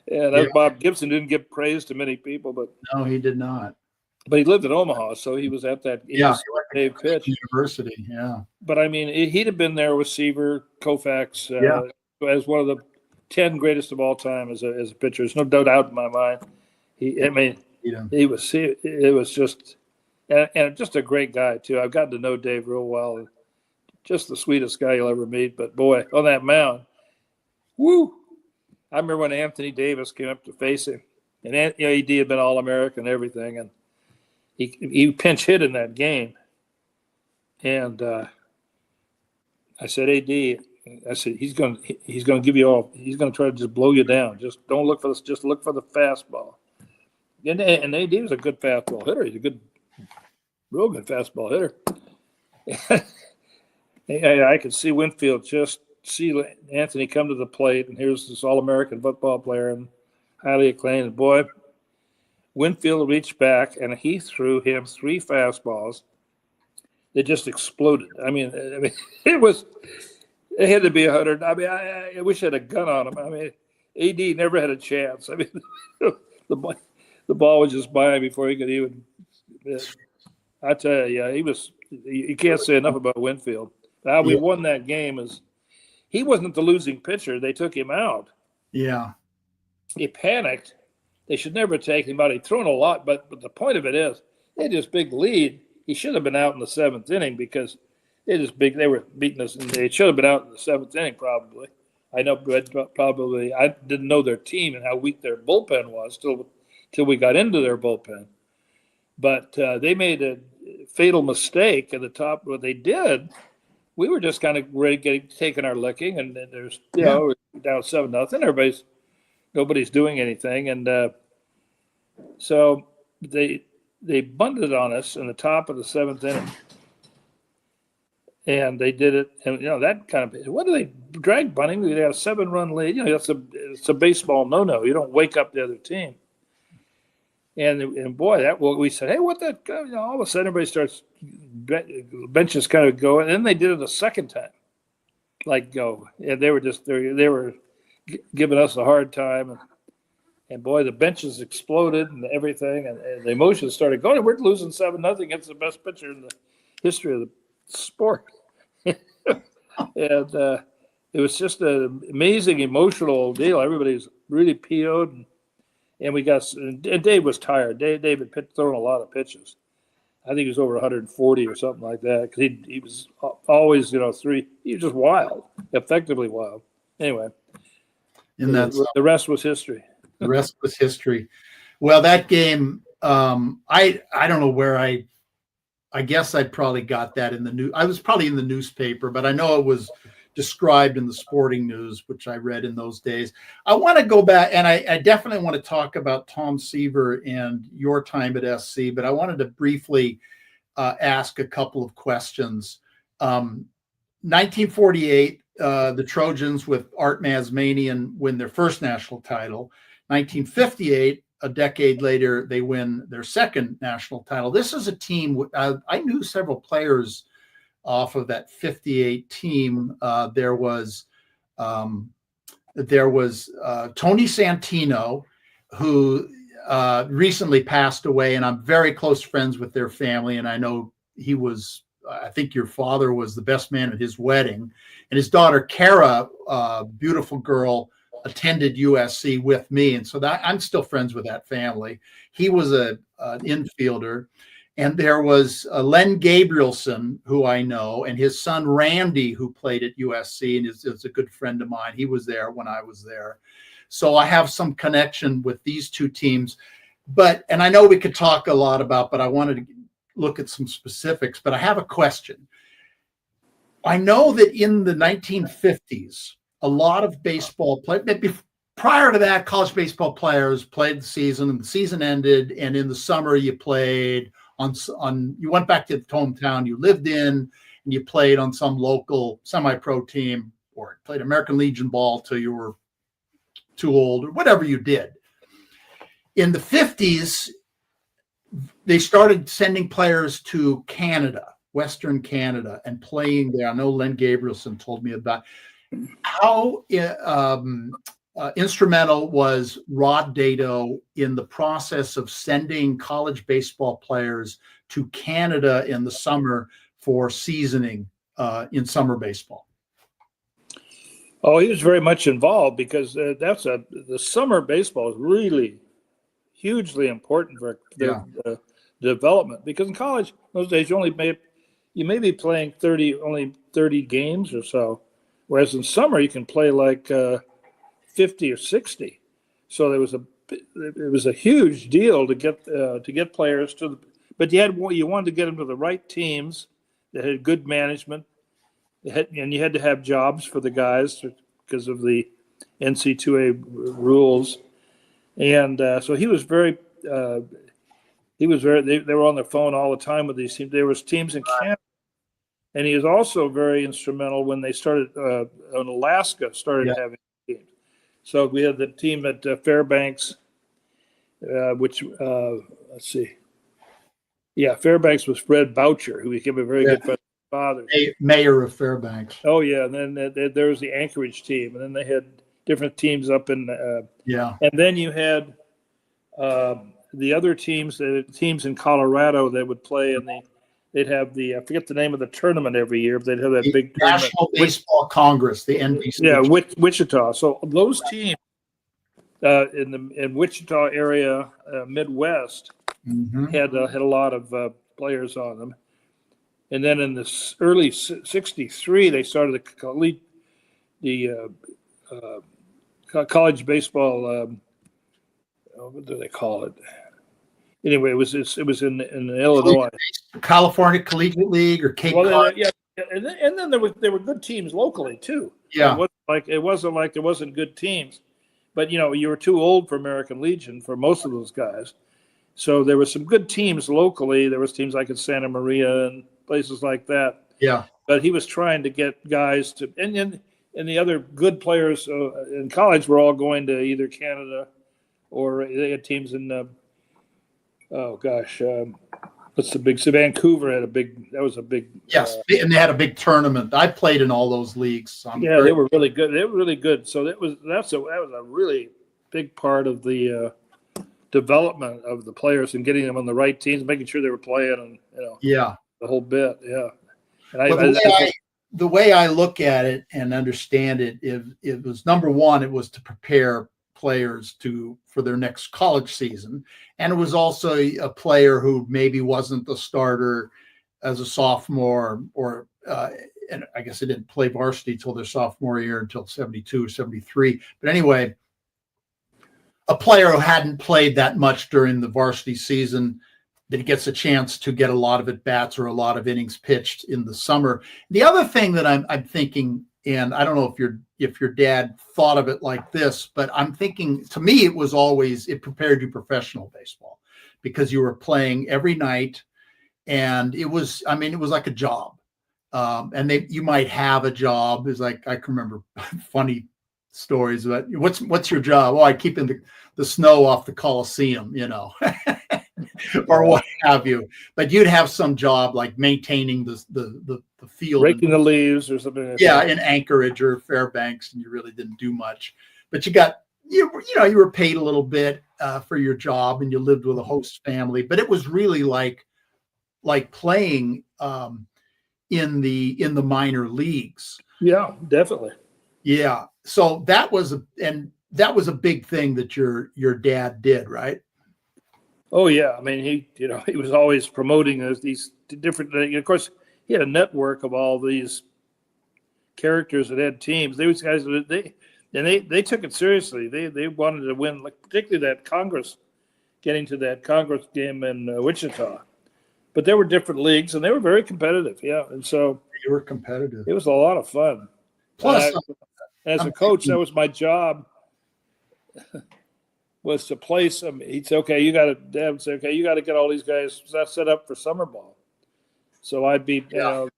And Bob Gibson didn't give praise to many people, but no, he did not. But he lived in Omaha, so he was at that Dave pitch University. Yeah, but I mean, he'd have been there with Seaver, Koufax, as one of the 10 greatest of all time as a pitcher. There's no doubt in my mind. It was just. And just a great guy, too. I've gotten to know Dave real well. Just the sweetest guy you'll ever meet. But, boy, on that mound, woo! I remember when Anthony Davis came up to face him. And AD had been All-American and everything. And he pinch hit in that game. And I said, AD, he's going to give you all – he's going to try to just blow you down. Just don't look for this. Just look for the fastball. And AD was a good fastball hitter. He's a real good fastball hitter. I could see Winfield just see Anthony come to the plate, and here's this All-American football player and highly acclaimed. Boy, Winfield reached back, and he threw him 3 fastballs that just exploded. I mean, it had to be 100. I mean, I wish I had a gun on him. I mean, AD never had a chance. I mean, the ball was just by him before he could even. I tell you, yeah, he was. You can't say enough about Winfield. How we won that game is he wasn't the losing pitcher. They took him out. Yeah. He panicked. They should never take him out. He'd thrown a lot, but the point of it is they had this big lead. He should have been out in the 7th inning because they were beating us, and they should have been out in the 7th inning probably. I know, but probably I didn't know their team and how weak their bullpen was till we got into their bullpen. But they made a fatal mistake at the top. What they did, we were just kind of ready taking our licking, and there's we're down 7-0. Nobody's doing anything, and so they bunted on us in the top of the 7th inning. And they did it, and that kind of what do they drag bunting? They had a 7-run lead. It's a baseball no. You don't wake up the other team. And boy, we said, hey, what that? All of a sudden, everybody starts benches kind of going, and then they did it a second time, and they were giving us a hard time, and boy, the benches exploded and everything, and the emotions started going. We're losing 7-0 against the best pitcher in the history of the sport. And it was just an amazing emotional deal. Everybody's really PO'd, and and Dave was tired. Dave had thrown a lot of pitches. I think he was over 140 or something like that, because he was always 3. He was just wild, effectively wild. Anyway, and the rest was history. The rest was history. Well, that game, I don't know where I guess I probably got that in the news. I was probably in the newspaper, but I know it was described in the Sporting News, which I read in those days. I want to go back, and I definitely want to talk about Tom Seaver and your time at SC, but I wanted to briefly ask a couple of questions. 1948, the Trojans with Art Mazmanian win their first national title. 1958, a decade later, they win their second national title. This is a team, I knew several players off of that 58 team. There was Tony Santino, who recently passed away, and I'm very close friends with their family, and I know I think your father was the best man at his wedding, and his daughter Kara, beautiful girl, attended USC with me, and so that I'm still friends with that family. He was an infielder, and there was Len Gabrielson, who I know, and his son Randy, who played at USC and is a good friend of mine. He was there when I was there, so I have some connection with these two teams. And I know we could talk a lot about, but I wanted to look at some specifics. But I have a question. I know that in the 1950s, a lot of baseball players, prior to that, college baseball players played the season, and the season ended, and in the summer you played you went back to the hometown you lived in, and you played on some local semi-pro team, or played American Legion ball till you were too old, or whatever you did. In the 50s, they started sending players to Canada, Western Canada, and playing there. I know Len Gabrielson told me about how instrumental was Rod Dedeaux in the process of sending college baseball players to Canada in the summer for seasoning in summer baseball. Oh, he was very much involved, because the summer baseball is really hugely important for their development. Because in college, those days, you may be playing only 30 games or so, whereas in summer you can play like 50 or 60. So it was a huge deal to get players to but you wanted to get them to the right teams that had good management, and you had to have jobs for the guys because of the NC2A rules. And so he was very he was they were on the phone all the time with these teams. There was teams in Canada, and he was also very instrumental when they started in Alaska started having teams. So we had the team at Fairbanks, which let's see, Fairbanks was Fred Boucher, who became a very good friend of his father, mayor of Fairbanks. Oh yeah, and then there was the Anchorage team, and then they had different teams up in and then you had the other teams, the teams in Colorado that would play, and they'd have I forget the name of the tournament every year, but they'd have that big National Baseball Congress, the NBC. Yeah, Wichita. So those teams in Wichita area, Midwest, had a lot of players on them. And then in the early '63, they started the college baseball. What do they call it? Anyway, it was in Illinois, California Collegiate League, or Cape Cod. And then there were good teams locally too. Yeah, it wasn't like there wasn't good teams, but you were too old for American Legion for most of those guys. So there were some good teams locally. There was teams like in Santa Maria and places like that. Yeah. But he was trying to get guys to, and the other good players in college were all going to either Canada, or they had teams in, what's the big, Vancouver had that was a big. Yes, and they had a big tournament. I played in all those leagues. So they were really good. They were really good. So that was a really big part of the development of the players and getting them on the right teams, making sure they were playing, and the whole bit, And the way I look at it and understand it, it was, number one, it was to prepare players for their next college season, and it was also a player who maybe wasn't the starter as a sophomore, or and I guess they didn't play varsity till their sophomore year until 72 or 73. But anyway, a player who hadn't played that much during the varsity season, that gets a chance to get a lot of at-bats or a lot of innings pitched in the summer. The other thing that I'm thinking, and I don't know if your dad thought of it like this, but I'm thinking, to me, it prepared you professional baseball, because you were playing every night, and it was like a job. And you might have a job. It's like, I can remember funny stories about, what's your job? Oh, I keep in the snow off the Coliseum, or what have you. But you'd have some job like maintaining the field, raking the leaves or something like that. In Anchorage or Fairbanks, and you really didn't do much. But you were paid a little bit for your job, and you lived with a host family. But it was really like playing in the minor leagues. Yeah, definitely. Yeah. So that was a big thing that your dad did, right? Oh yeah, I mean, he was always promoting these different. Of course, he had a network of all these characters that had teams. These guys, they took it seriously. They wanted to win, like particularly that Congress, getting to that Congress game in Wichita. But there were different leagues, and they were very competitive. Yeah, and so you were competitive. It was a lot of fun. Plus, as a coach, that was my job. Was to play some. He'd say, Dad would say, okay, you got to get all these guys set up for summer ball. So I'd be, and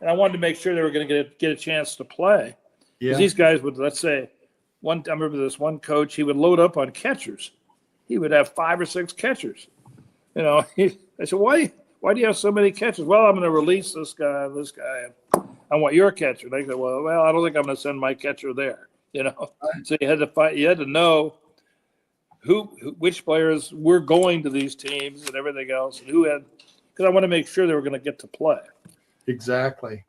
I wanted to make sure they were going to get a chance to play. Because these guys would, let's say, I remember this one coach, he would load up on catchers. He would have 5 or 6 catchers. I said, why do you have so many catchers? Well, I'm going to release this guy and this guy. I want your catcher. They said, well, I don't think I'm going to send my catcher there. So you had to fight. You had to know which players were going to these teams and everything else, and because I want to make sure they were going to get to play. Exactly.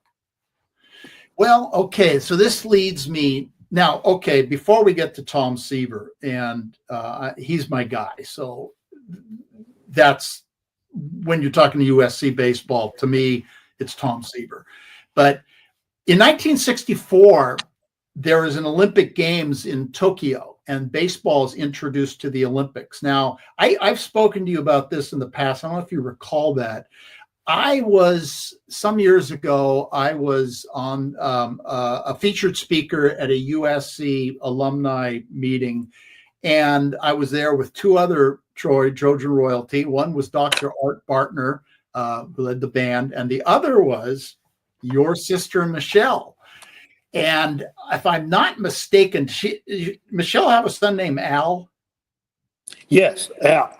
Well, okay, so this leads me now. Okay, before we get to Tom Seaver, and he's my guy, so that's when you're talking to USC baseball. To me, it's Tom Seaver. But in 1964, there is an Olympic Games in Tokyo, and baseball is introduced to the Olympics. Now, I've spoken to you about this in the past. I don't know if you recall that. Some years ago, I was on a featured speaker at a USC alumni meeting, and I was there with 2 other Trojan Royalty. One was Dr. Art Bartner, who led the band, and the other was your sister, Michelle. And if I'm not mistaken, Michelle have a son named Al? Yes, Al.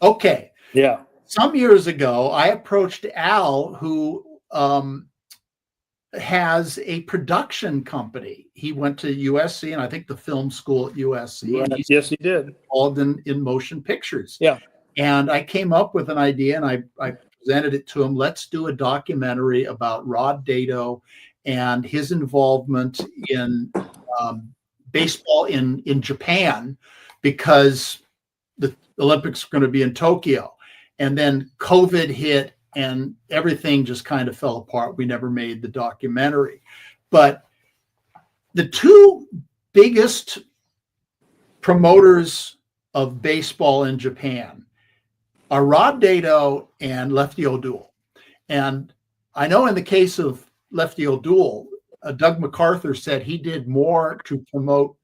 Okay. Yeah. Some years ago, I approached Al, who has a production company. He went to USC, and I think the film school at USC. Right. And he's Yes, he did. involved in motion pictures. Yeah. And I came up with an idea, and I presented it to him. Let's do a documentary about Rod Dedeaux and his involvement in baseball in Japan, because the Olympics are going to be in Tokyo. And then COVID hit and everything just kind of fell apart. We never made the documentary. But the two biggest promoters of baseball in Japan are Rod Dedeaux and Lefty O'Doul. And I know in the case of Lefty O'Doul, Doug MacArthur said he did more to promote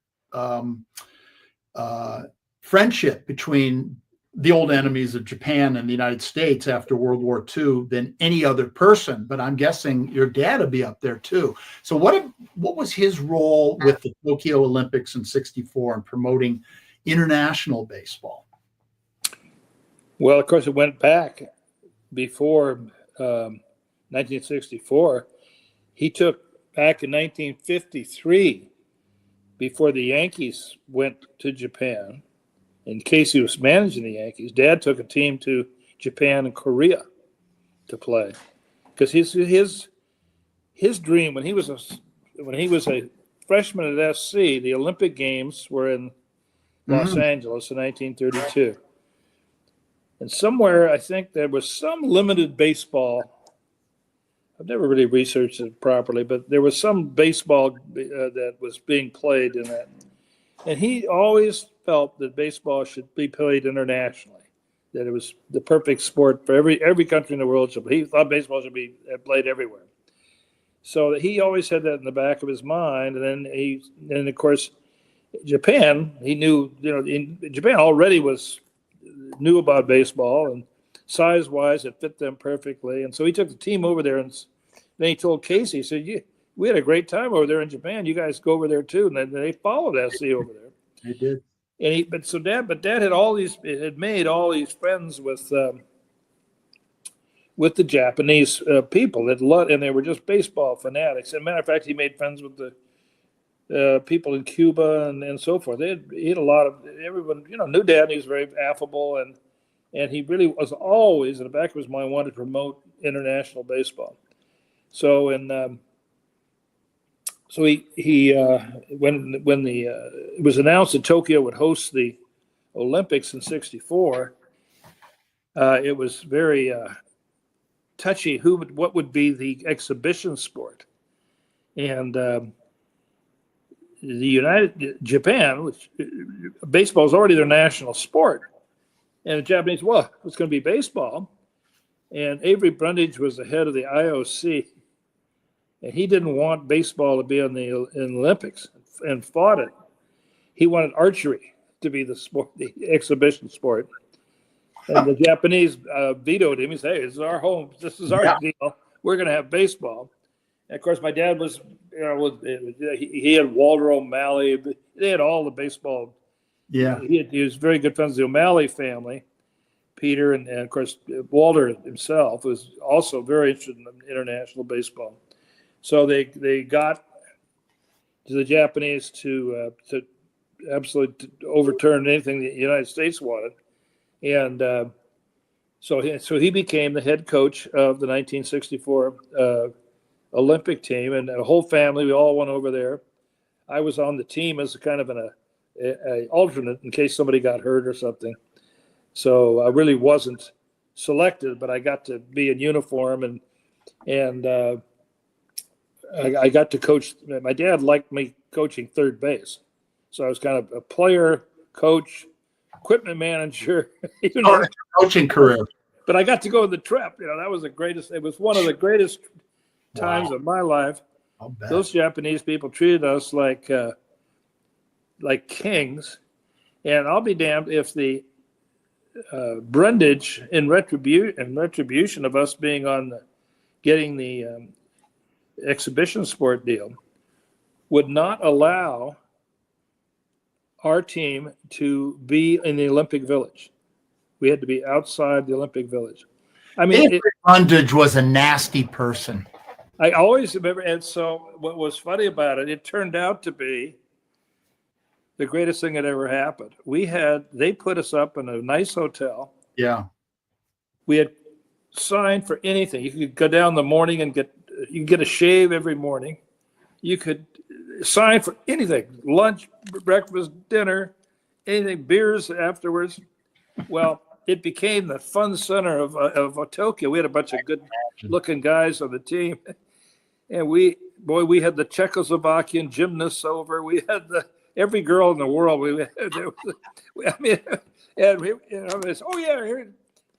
friendship between the old enemies of Japan and the United States after World War II than any other person. But I'm guessing your dad would be up there too. So what was his role with the Tokyo Olympics in '64 in promoting international baseball? Well, of course, it went back before 1964. He took back in 1953, before the Yankees went to Japan. In case he was managing the Yankees, Dad took a team to Japan and Korea to play, because his dream when he was a freshman at SC, the Olympic Games were in Los Angeles in 1932, and somewhere I think there was some limited baseball. I've never really researched it properly, but there was some baseball that was being played in that, and he always felt that baseball should be played internationally, that it was the perfect sport for every country in the world. So he thought baseball should be played everywhere. So he always had that in the back of his mind. And then of course, Japan, he knew, Japan already knew about baseball, and size-wise, it fit them perfectly. And so he took the team over there, and then he told Casey, he said, we had a great time over there in Japan. You guys go over there too. And then they followed SC over there. They did. And Dad had made all these friends with the Japanese people that loved, and they were just baseball fanatics. As a matter of fact, he made friends with the people in Cuba and so forth. He had a lot of everyone, knew Dad. And he was very affable, and he really was always in the back of his mind wanted to promote international baseball. So when it was announced that Tokyo would host the Olympics in '64, it was very touchy what would be the exhibition sport, and Japan, which baseball is already their national sport, and the Japanese, well, it's going to be baseball, and Avery Brundage was the head of the IOC. And he didn't want baseball to be in the Olympics, and fought it. He wanted archery to be the sport, the exhibition sport. And the Japanese vetoed him. He said, hey, this is our home. This is our deal. We're going to have baseball. And of course, my dad was, he had Walter O'Malley. They had all the baseball. Yeah. He was very good friends with the O'Malley family, Peter. And of course, Walter himself was also very interested in international baseball. So they got the Japanese to absolutely overturn anything the United States wanted, and so he became the head coach of the 1964 Olympic team, and the whole family, we all went over there. I was on the team as a kind of an alternate in case somebody got hurt or something. So I really wasn't selected, but I got to be in uniform, and I got to coach. My dad liked me coaching third base, so I was kind of a player, coach, equipment manager. Coaching career. But I got to go to the trip. That was the greatest. It was one of the greatest times of my life. Those Japanese people treated us like kings, and I'll be damned if the Brundage, in retribution of us being getting the exhibition sport deal, would not allow our team to be in the Olympic Village. We had to be outside the Olympic Village. I mean, Brundage was a nasty person. I always remember, and so what was funny about it, it turned out to be the greatest thing that ever happened. They put us up in a nice hotel. Yeah. We had signed for anything. You could go down in the morning and you could get a shave every morning. You could sign for anything, lunch, breakfast, dinner, anything, beers afterwards. Well, it became the fun center of Tokyo. We had a bunch of good-looking guys on the team, and we had the Czechoslovakian gymnasts over. We had every girl in the world.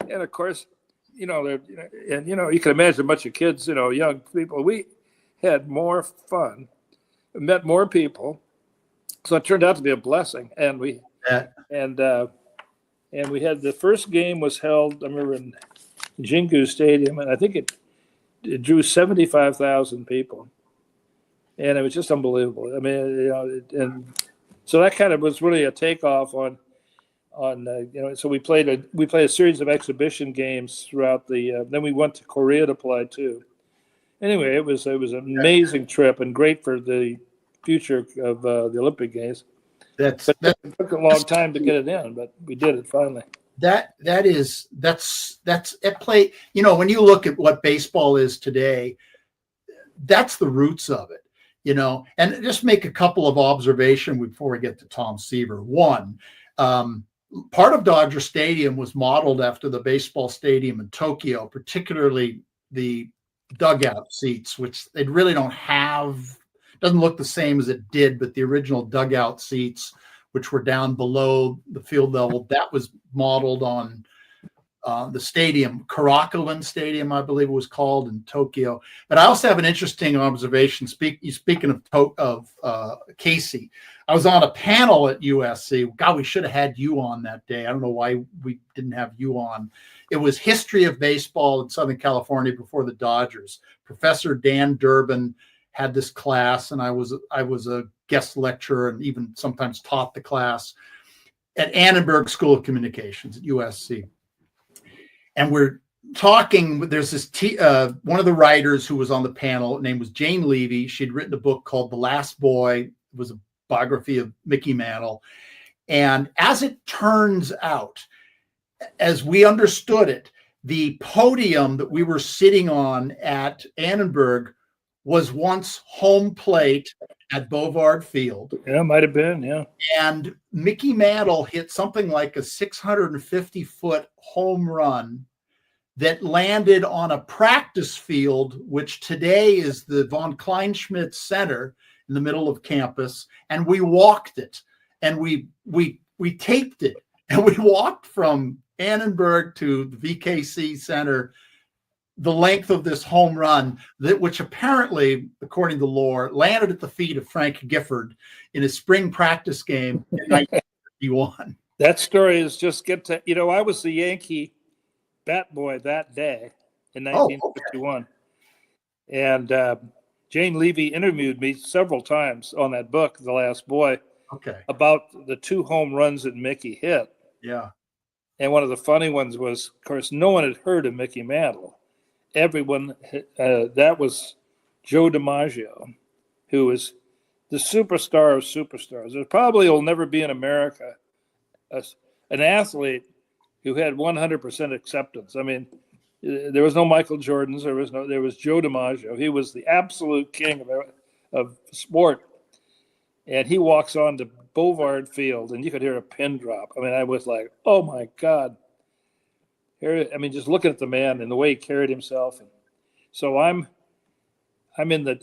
And of course, you can imagine a bunch of kids, young people. We had more fun, met more people, so it turned out to be a blessing. And we had the first game was held, I remember, in Jingu Stadium, and I think it drew 75,000 people, and it was just unbelievable. I mean, and so that kind of was really a takeoff on. So we played a series of exhibition games throughout then we went to Korea to play too. Anyway, it was an amazing trip and great for the future of the Olympic Games. It took a long time to get it in, but we did it finally. That's at play. When you look at what baseball is today, that's the roots of it. And just make a couple of observations before we get to Tom Seaver. One, part of Dodger Stadium was modeled after the baseball stadium in Tokyo, particularly the dugout seats, which they really don't have. Doesn't look the same as it did, but the original dugout seats, which were down below the field level, that was modeled on the stadium, Karakoram Stadium, I believe it was called, in Tokyo. But I also have an interesting observation. Speaking of Casey, I was on a panel at USC. God, we should have had you on that day. I don't know why we didn't have you on. It was history of baseball in Southern California before the Dodgers. Professor Dan Durbin had this class, and I was a guest lecturer and even sometimes taught the class at Annenberg School of Communications at USC. And we're talking, there's this one of the writers who was on the panel, her name was Jane Levy. She'd written a book called The Last Boy. It was a biography of Mickey Mantle. And as it turns out, as we understood it, the podium that we were sitting on at Annenberg was once home plate at Bovard Field. Yeah, might have been, yeah. And Mickey Mantle hit something like a 650-foot home run that landed on a practice field, which today is the von Kleinschmidt Center in the middle of campus. And we walked it, and we taped it, and we walked from Annenberg to the VKC Center, the length of this home run, which apparently, according to lore, landed at the feet of Frank Gifford in a spring practice game in 1951. That story is just I was the Yankee bat boy that day in 1951. And Jane Levy interviewed me several times on that book, The Last Boy, about the 2 home runs that Mickey hit. Yeah. And one of the funny ones was, of course, no one had heard of Mickey Mantle. Everyone, that was Joe DiMaggio, who was the superstar of superstars. There probably will never be in America an athlete who had 100% acceptance. I mean, there was no Michael Jordans. There was Joe DiMaggio. He was the absolute king of sport. And he walks on to Bovard Field, and you could hear a pin drop. I mean, I was like, oh my God. Just looking at the man and the way he carried himself. And so I'm in the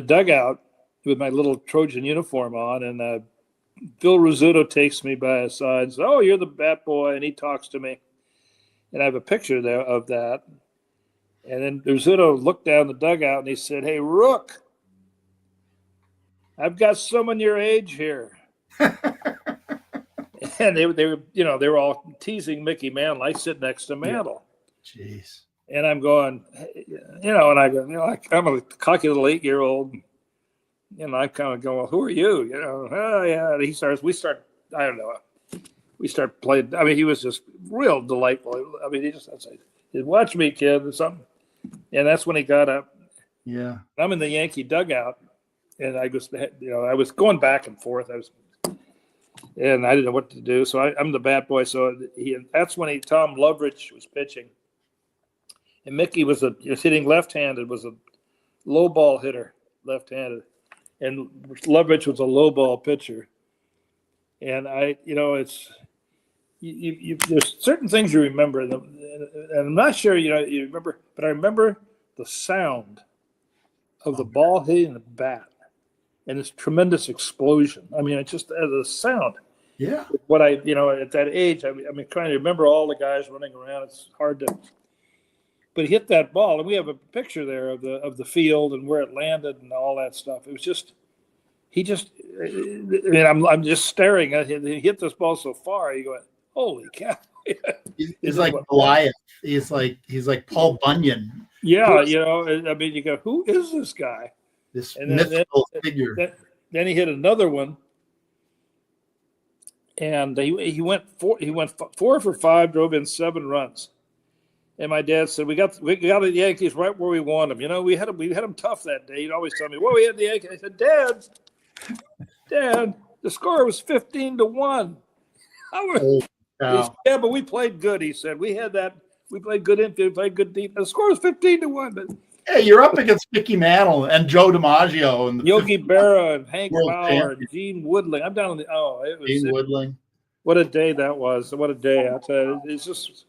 dugout with my little Trojan uniform on, and Phil Rizzuto takes me by his side and says, "Oh, you're the bat boy," and he talks to me, and I have a picture there of that. And then Rizzuto looked down the dugout and he said, "Hey, Rook, I've got someone your age here." And they were, they were all teasing Mickey Mantle. I sit next to Mantle. Jeez. And I'm going, and I go, I'm a cocky little 8-year-old. I'm kind of going, well, who are you? Oh, yeah. And we start playing. I mean, he was just real delightful. I mean, he'd watch me, kid, or something. And that's when he got up. Yeah. I'm in the Yankee dugout, and I was going back and forth. And I didn't know what to do. So I'm the bat boy. So that's when Tom Loveridge was pitching. And Mickey was hitting left-handed, was a low ball hitter, left-handed. And Loveridge was a low ball pitcher. And there's certain things you remember. And I'm not sure, you remember, but I remember the sound of the ball hitting the bat and this tremendous explosion. I mean, it's just the sound. Yeah. What at that age, I mean, trying to remember all the guys running around, it's hard to. But he hit that ball, and we have a picture there of the field and where it landed and all that stuff. It was just, I'm just staring at him. He hit this ball so far. You go, holy cow! He's like Goliath. He's like Paul Bunyan. Yeah, I mean, you go, who is this guy? This mythical figure. Then he hit another one, and he went 4 for 5, drove in 7 runs. And my dad said, we got the Yankees right where we want them. We had them tough that day. He'd always tell me, well, we had the Yankees. I said, Dad, the score was 15-1. He said, yeah, but we played good. He said, we played good infield, played good deep. The score was 15-1. But hey, you're up against Mickey Mantle and Joe DiMaggio and Yogi Berra and Hank Bauer and Gene Woodling. I'm down on Gene Woodling. What a day that was! What a day! I tell you, it's just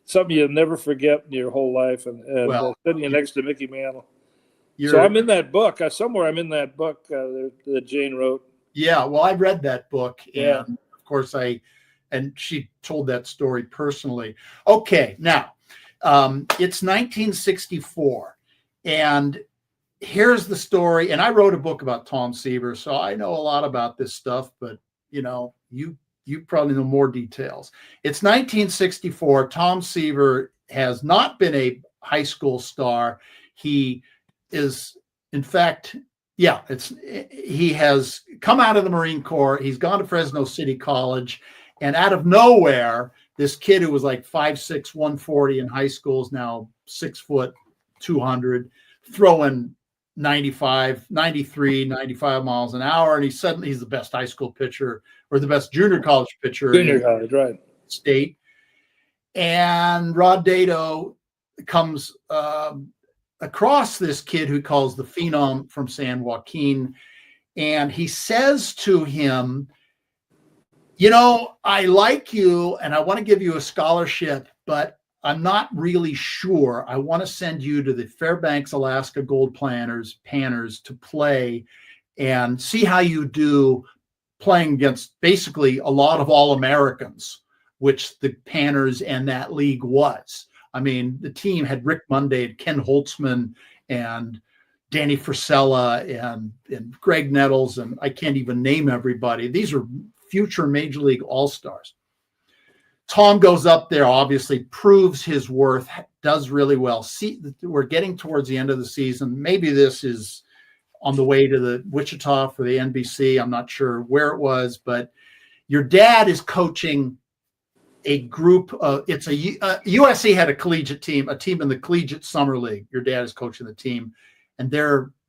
something you'll never forget in your whole life. And sitting next to Mickey Mantle. So I'm in that book. I'm in that book that Jane wrote. Yeah, well, I read that book, Yeah. and of course and she told that story personally. Okay, now it's 1964, and here's the story. And I wrote a book about Tom Seaver, so I know a lot about this stuff, but you probably know more details. It's 1964. Tom Seaver has not been a high school star. He is, in fact, he has come out of the Marine Corps. He's gone to Fresno City College, and out of nowhere, this kid who was like 5'6", 140 in high school is now 6 foot, 200, throwing 95 miles an hour, and he's the best high school pitcher or the best junior college pitcher in the state. And Rod Dedeaux comes across this kid who calls the Phenom from San Joaquin, and he says to him, I like you and I want to give you a scholarship, but I'm not really sure. I want to send you to the Fairbanks, Alaska Gold Panners to play and see how you do playing against basically a lot of All-Americans, which the Panners and that league was. I mean, the team had Rick Monday and Ken Holtzman and Danny Frisella and Greg Nettles, and I can't even name everybody. These are future Major League All-Stars. Tom goes up there, obviously proves his worth, does really well. See, we're getting towards the end of the season. Maybe this is on the way to the Wichita for the NBC. I'm not sure where it was, but your dad is coaching a group of, USC had a collegiate team, a team in the Collegiate Summer League. Your dad is coaching the team, and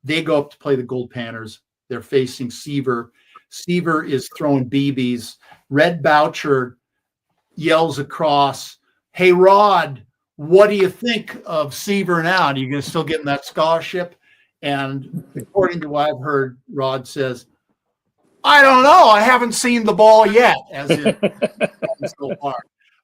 they go up to play the Gold Panners. They're facing Seaver. Seaver is throwing BBs. Red Boucher yells across, "Hey, Rod, what do you think of Seaver now? Are you going to still get him that scholarship?" And according to what I've heard, Rod says, "I don't know. I haven't seen the ball yet," as in so far.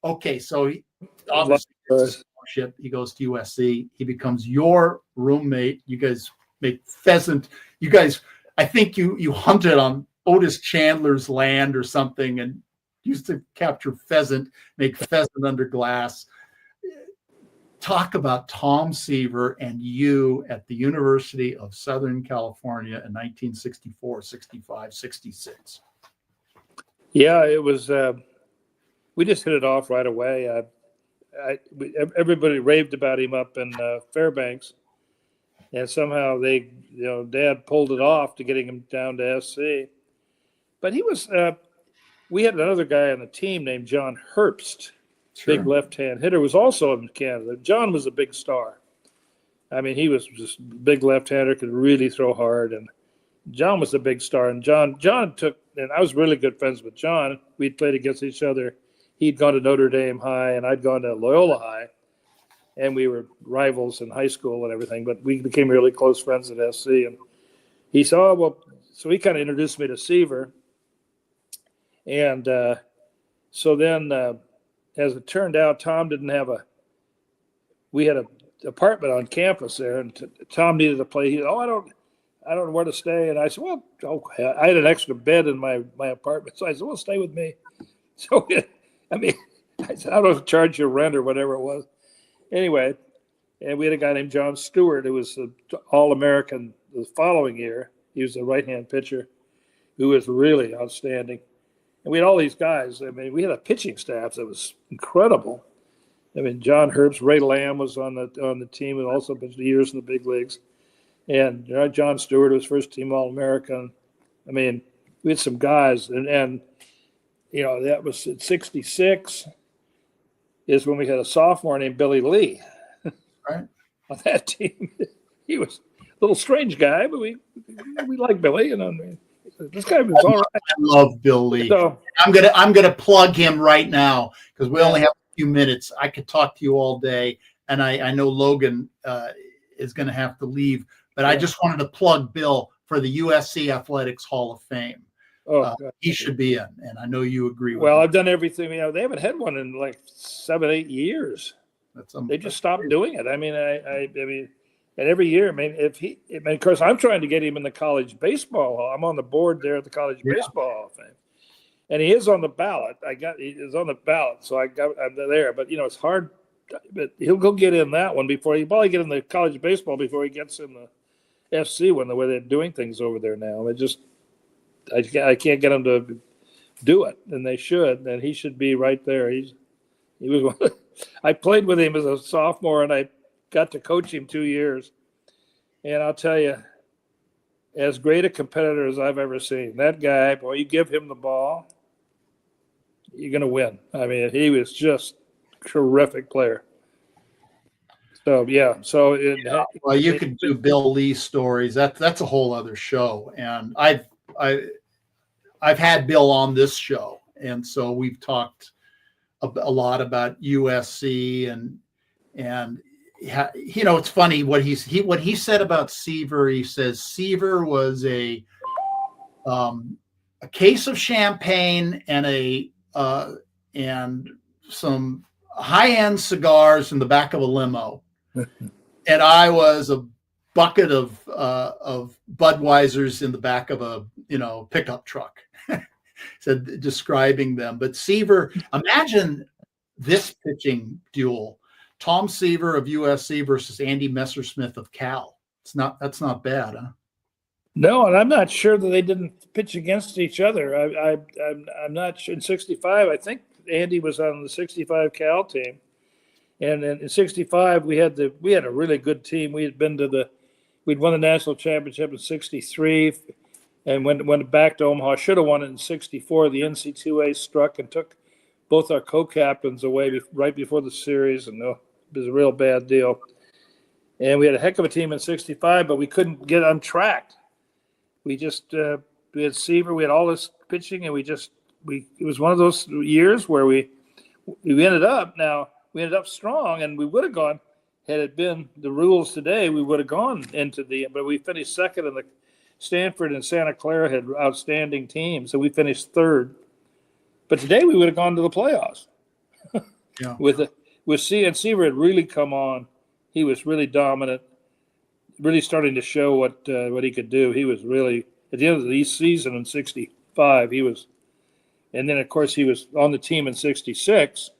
Okay, so he obviously gets a scholarship. He goes to USC. He becomes your roommate. You guys make pheasant. You guys, I think you hunted on Otis Chandler's land or something and used to capture pheasant, make pheasant under glass. Talk about Tom Seaver and you at the University of Southern California in 1964, 65, 66. Yeah, it was we just hit it off right away. Everybody raved about him up in Fairbanks, and somehow Dad pulled it off to getting him down to SC. But he was. We had another guy on the team named John Herbst, big left-hand hitter, was also in Canada. John was a big star. I mean, he was just a big left-hander, could really throw hard, and John was a big star. And John took, and I was really good friends with John. We'd played against each other. He'd gone to Notre Dame High, and I'd gone to Loyola High, and we were rivals in high school and everything. But we became really close friends at SC. And he said, so he kind of introduced me to Seaver. And so then, as it turned out, Tom didn't have we had an apartment on campus there, and Tom needed a place. He said, I don't know where to stay. And I said, I had an extra bed in my apartment. So I said, stay with me. So, I said, I don't charge you rent or whatever it was. Anyway, and we had a guy named John Stewart who was an All-American the following year. He was a right-hand pitcher who was really outstanding. And we had all these guys. We had a pitching staff that was incredible. John Herbst, Ray Lamb was on the team, and also pitched years in the big leagues. And John Stewart was first team All-American. We had some guys, and that was at 66 is when we had a sophomore named Billy Lee right. on that team. He was a little strange guy, but we liked Billy, and this guy was all right. I love Bill Lee. So, I'm gonna plug him right now because we only have a few minutes. I could talk to you all day, and I know Logan is going to have to leave, but I just wanted to plug Bill for the USC Athletics Hall of Fame. He should be in, and I know you agree with Well, me. I've done everything. They haven't had one in like 7-8 years. They just stopped doing it. And every year, of course, I'm trying to get him in the college baseball hall. I'm on the board there at the College Baseball Hall of Fame, and he is on the ballot. He is on the ballot, so I'm there. But it's hard. But he'll go get in that one he'll probably get in the college baseball before he gets in the FC one. The way they're doing things over there now, I can't get him to do it, and they should. And he should be right there. He was one. I played with him as a sophomore, and I got to coach him 2 years. And I'll tell you, as great a competitor as I've ever seen. That guy, boy, you give him the ball, you're going to win. He was just a terrific player. So, yeah. Well, you could do Bill Lee stories. That's a whole other show. And I've had Bill on this show. And so we've talked a lot about USC and it's funny what he said about Seaver. He says Seaver was a case of champagne and some high-end cigars in the back of a limo, and I was a bucket of Budweisers in the back of a pickup truck. Said describing them, but Seaver. Imagine this pitching duel. Tom Seaver of USC versus Andy Messersmith of Cal. That's not bad, huh? No, and I'm not sure that they didn't pitch against each other. I'm not sure. In '65, I think Andy was on the '65 Cal team, and in '65 we had a really good team. We'd won the national championship in '63, and went back to Omaha. Should have won it in '64. The NC2A struck and took both our co-captains away right before the series, and it was a real bad deal. And we had a heck of a team in '65, but we couldn't get untracked. We had Seaver, we had all this pitching, and it was one of those years where we ended up strong, and we would have gone, had it been the rules today, we would have gone but we finished second, and the Stanford and Santa Clara had outstanding teams, so we finished third. But today we would have gone to the playoffs. Yeah. With Seaver had really come on. He was really dominant, really starting to show what he could do. He was really, at the end of the season in '65, and then of course he was on the team in '66,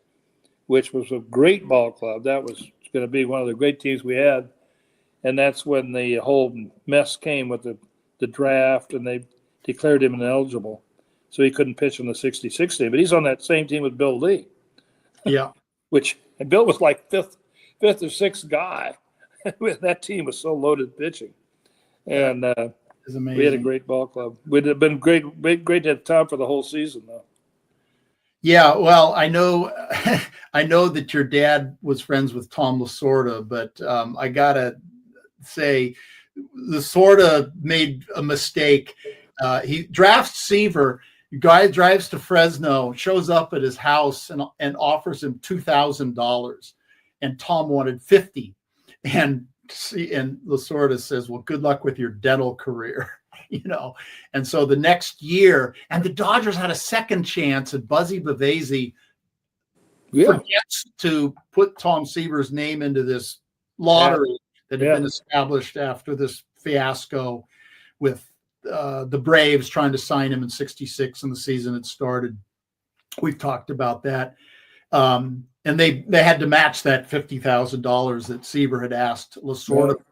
which was a great ball club. That was going to be one of the great teams we had. And that's when the whole mess came with the draft, and they declared him ineligible. so he couldn't pitch on the 66 team. But he's on that same team with Bill Lee. Yeah. And Bill was like fifth or sixth guy. That team was so loaded pitching. And we had a great ball club. We'd have been great to have Tom for the whole season, though. Yeah, well, I know that your dad was friends with Tom Lasorda, but I gotta say, Lasorda made a mistake. He drafts Seaver. Guy drives to Fresno, shows up at his house, and offers him $2,000, and Tom wanted 50, and Lasorda says, "Well, good luck with your dental career." And so the next year, and the Dodgers had a second chance, and Buzzy Bavasi forgets to put Tom Seaver's name into this lottery that had been established after this fiasco with the Braves trying to sign him in '66, and the season had started. We've talked about that. And they had to match that $50,000 that Seaver had asked Lasorda. Yeah.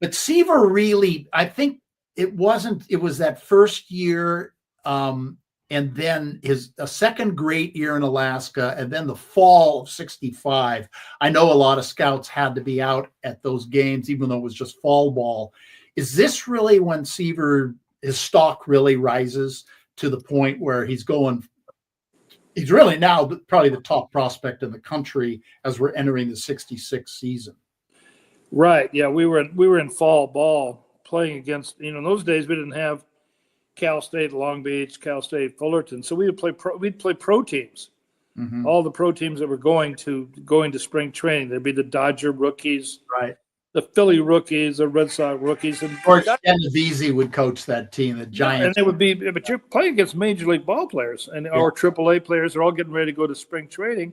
But Seaver really, I think, it was that first year, and then a second great year in Alaska, and then the fall of '65. I know a lot of scouts had to be out at those games, even though it was just fall ball. Is this really when his stock really rises to the point where he's really now probably the top prospect in the country as we're entering the '66 season? Right. Yeah, we were in fall ball, playing against, in those days we didn't have Cal State, Long Beach, Cal State, Fullerton. So we'd play pro teams. Mm-hmm. All the pro teams that were going to spring training. There'd be the Dodger rookies, right? The Philly rookies, the Red Sox rookies, and George Genovese would coach that team, the Giants. And it would be, but you're playing against Major League ball players and our AAA players are all getting ready to go to spring training,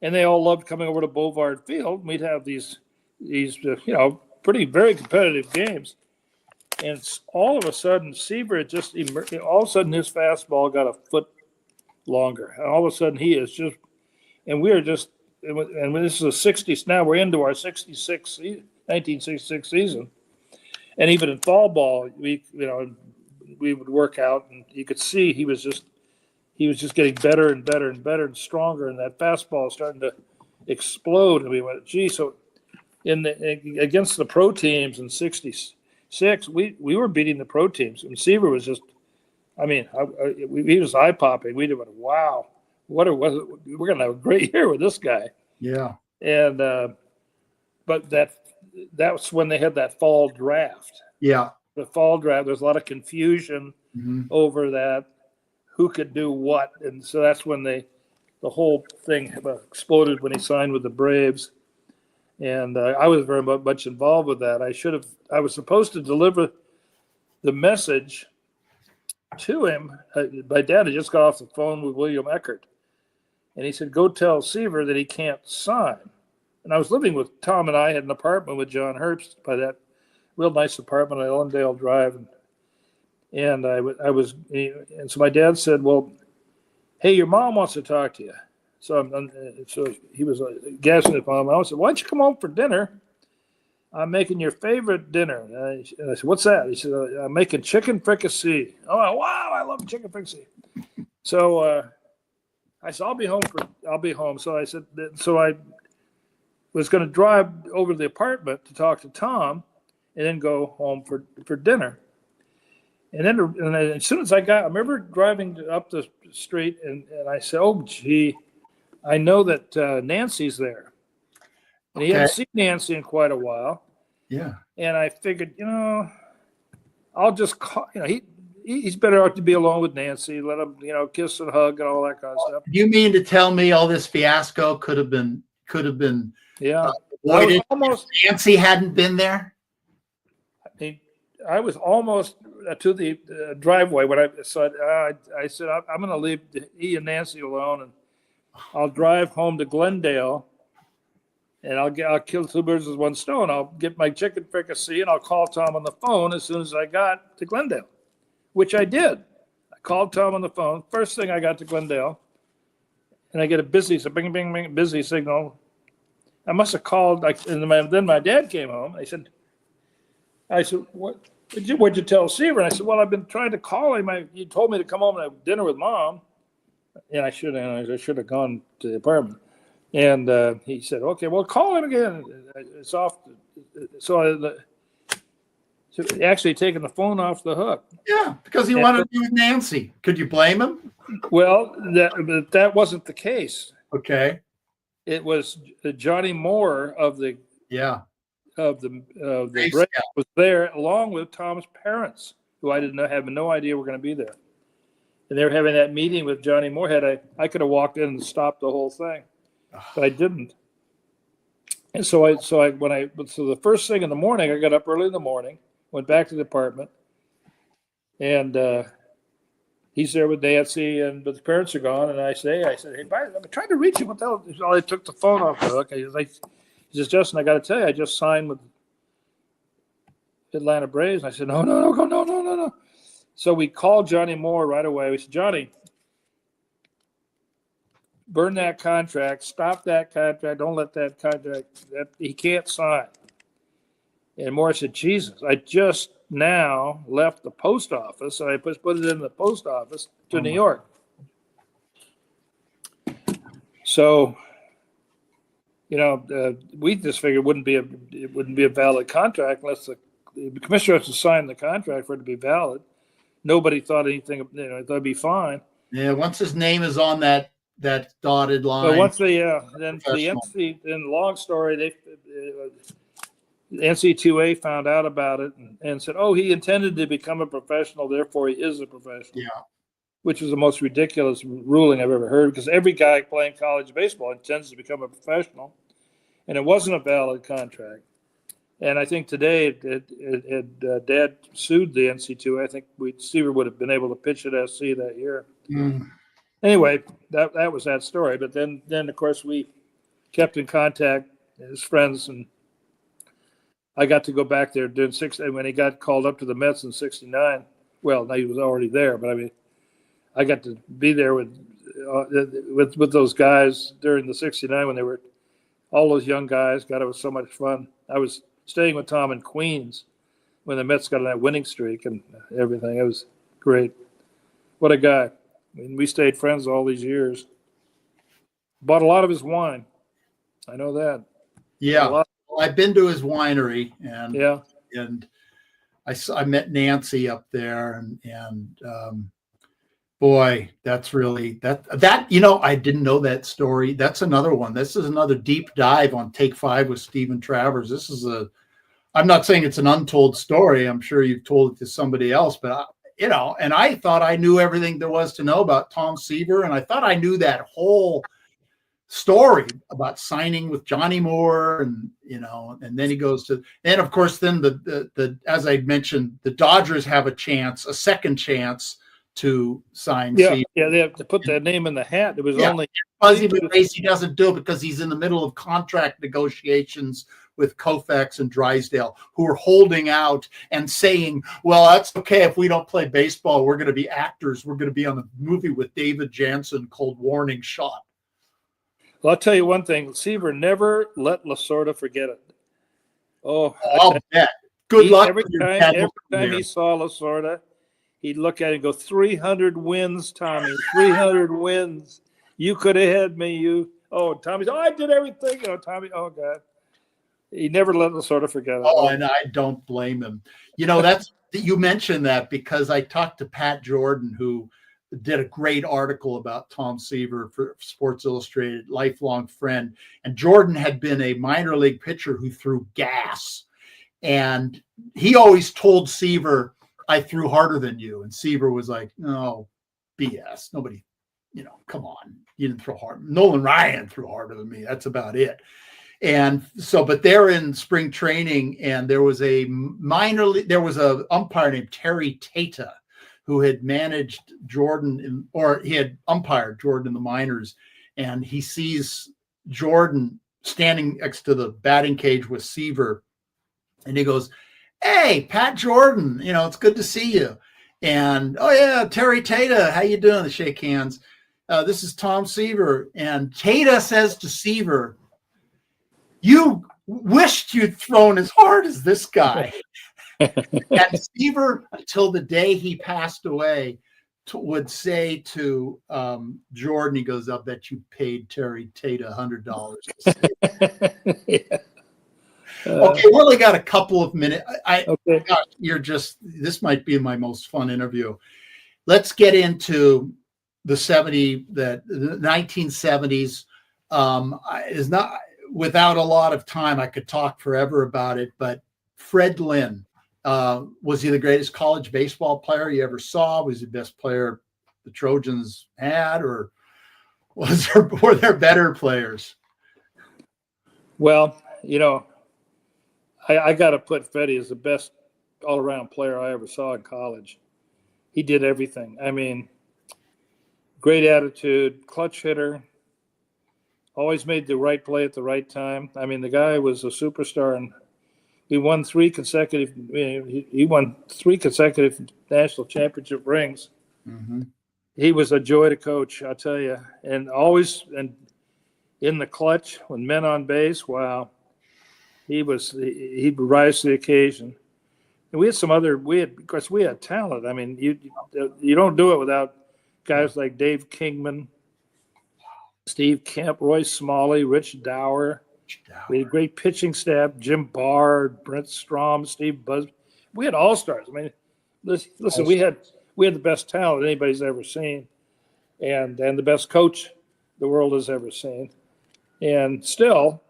and they all loved coming over to Boulevard Field. We'd have these very competitive games. And all of a sudden, Seaver just emerged. All of a sudden, his fastball got a foot longer. And all of a sudden, he is just, and we are just, and this is a 60s. Now we're into our 1966 season. And even in fall ball, we would work out, and you could see he was just getting better and better and better and stronger. And that fastball was starting to explode. And we went, gee, so against the pro teams in '66, we were beating the pro teams, and Seaver was just, he was eye popping. We went, wow, we're going to have a great year with this guy. Yeah. And but that's when they had that fall draft. Yeah. The fall draft. There's a lot of confusion over that, who could do what, and so that's when the whole thing exploded when he signed with the Braves. And I was very much involved with that. I was supposed to deliver the message to him. My dad had just got off the phone with William Eckert, and he said, "Go tell Seaver that he can't sign." And I was living with Tom, and I had an apartment with John Herbst by that real nice apartment on Ellendale Drive, and so my dad said, "Well, hey, your mom wants to talk to you." So he was gassing his mom. I said, "Why don't you come home for dinner? I'm making your favorite dinner." And I said, "What's that?" He said, "I'm making chicken fricassee." Oh, wow, I love chicken fricassee. So I said, I'll be home. So I said, so I was going to drive over to the apartment to talk to Tom, and then go home for dinner. And then as soon as I remember driving up the street, and I said, "Oh, gee, I know that Nancy's there." And he hadn't seen Nancy in quite a while. Yeah. And I figured, I'll just call, he's better out to be alone with Nancy, let him, kiss and hug and all that kind of stuff. You mean to tell me all this fiasco could have been avoided if Nancy hadn't been there? I was almost to the driveway when I said, I'm going to leave he and Nancy alone, and I'll drive home to Glendale, and I'll kill two birds with one stone. I'll get my chicken fricassee, and I'll call Tom on the phone as soon as I got to Glendale, which I did. I called Tom on the phone. First thing I got to Glendale, and I get a busy signal. I must have called, and then my dad came home. I said, "What? What'd you tell Seaver? And I said, well, I've been trying to call him. He told me to come home and have dinner with Mom. And I should have gone to the apartment. And he said, okay, well, call him again. It's off. So actually taking the phone off the hook. Yeah, because he wanted to be with Nancy. Could you blame him? Well, that wasn't the case. Okay. It was Johnny Moore of the Braves was there along with Tom's parents, who I didn't know, have no idea were going to be there. And they were having that meeting with Johnny Moore. I could have walked in and stopped the whole thing, but I didn't. And so the first thing in the morning, I got up early in the morning, went back to the apartment, and he's there with Nancy, but the parents are gone. And I said, hey, Byron, I'm trying to reach you. What the hell? So I took the phone off the hook. He says, Justin, I got to tell you, I just signed with Atlanta Braves. And I said, no. So we called Johnny Moore right away. We said, Johnny, burn that contract, stop that contract, don't let that contract, he can't sign. And Moore said, Jesus, I just now left the post office, and I put it in the post office to New York. So, we just figured it wouldn't be a valid contract unless the commissioner has to sign the contract for it to be valid. Nobody thought anything, that'd be fine. Yeah, once his name is on that dotted line. But once then long story, the NC2A found out about it and said, oh, he intended to become a professional, therefore he is a professional. Yeah. Which is the most ridiculous ruling I've ever heard, because every guy playing college baseball intends to become a professional, and it wasn't a valid contract. And I think today, Dad sued the NC2A. I think Seaver would have been able to pitch at SC that year. Mm. Anyway, that was that story. But then of course we kept in contact as friends, and I got to go back there during when he got called up to the Mets in '69. Well, he was already there, but I mean, I got to be there with those guys during the '69 when they were all those young guys. God, it was so much fun. I was staying with Tom in Queens when the Mets got on that winning streak and everything. It was great. What a guy. I mean, we stayed friends all these years. Bought a lot of his wine. I know that. Yeah. I've been to his winery, and I met Nancy up there, and boy, that's really that I didn't know that story. That's another one. This is another deep dive on Take 5 with Steven Travers. This is I'm not saying it's an untold story. I'm sure you've told it to somebody else, but and I thought I knew everything there was to know about Tom Seaver, and I thought I knew that whole story about signing with Johnny Moore, and and then he goes to, and of course then the as I mentioned, the Dodgers have a second chance to sign Seaver. Yeah, they have to put that name in the hat. It was only Fuzzy Race. He doesn't do it because he's in the middle of contract negotiations with Koufax and Drysdale, who are holding out and saying, well, that's okay if we don't play baseball. We're going to be actors. We're going to be on the movie with David Jansen called Warning Shot. Well, I'll tell you one thing. Seaver never let Lasorda forget it. Oh, I'll bet. Good luck. Every time he saw Lasorda, he'd look at it and go, 300 wins, Tommy, 300 wins. You could have had me. Tommy's, I did everything. Tommy, oh, God. He never let Lasorda forget it. Oh, and I don't blame him. You mentioned that because I talked to Pat Jordan, who did a great article about Tom Seaver for Sports Illustrated, lifelong friend. And Jordan had been a minor league pitcher who threw gas. And he always told Seaver, I threw harder than you. And Seaver was like, no, BS. Nobody, come on. You didn't throw hard. Nolan Ryan threw harder than me. That's about it. And so, but they're in spring training, and there was a umpire named Terry Tata who had managed Jordan he had umpired Jordan in the minors. And he sees Jordan standing next to the batting cage with Seaver. And he goes, hey, Pat Jordan, it's good to see you. And, oh yeah, Terry Tata, how you doing? They shake hands. This is Tom Seaver. And Tata says to Seaver, you wished you'd thrown as hard as this guy. And Seaver, until the day he passed away, would say to Jordan, he goes, "I bet you paid Terry Tate $100 to say." Yeah. Okay, we only got a couple of minutes. Okay. Gosh, this might be my most fun interview. Let's get into the 1970s. Is not without a lot of time. I could talk forever about it, but Fred Lynn, was he the greatest college baseball player you ever saw? Was he the best player the Trojans had, or were there better players? Well, I got to put Freddie as the best all-around player I ever saw in college. He did everything. I mean, great attitude, clutch hitter, always made the right play at the right time. I mean, the guy was a superstar, and he won three consecutive national championship rings. Mm-hmm. He was a joy to coach, I'll tell you, and always in the clutch when men on base. Wow, he'd rise to the occasion. And we had because we had talent. I mean, you don't do it without guys like Dave Kingman, Steve Kemp, Roy Smalley, Rich Dower. We had a great pitching staff: Jim Barr, Brent Strom, Steve Busby. We had all-stars. I mean, listen, we had the best talent anybody's ever seen, and the best coach the world has ever seen. And still,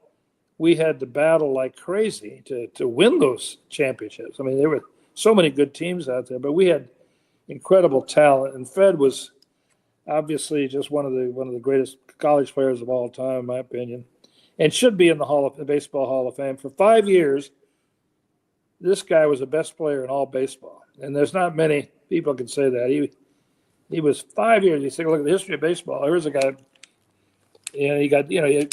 we had to battle like crazy to win those championships. I mean, there were so many good teams out there, but we had incredible talent. And Fred was obviously just one of the greatest college players of all time, in my opinion, and should be in the Baseball Hall of Fame. For 5 years, this guy was the best player in all baseball, and there's not many people can say that. He was 5 years. You take a look at the history of baseball. Here's a guy. And he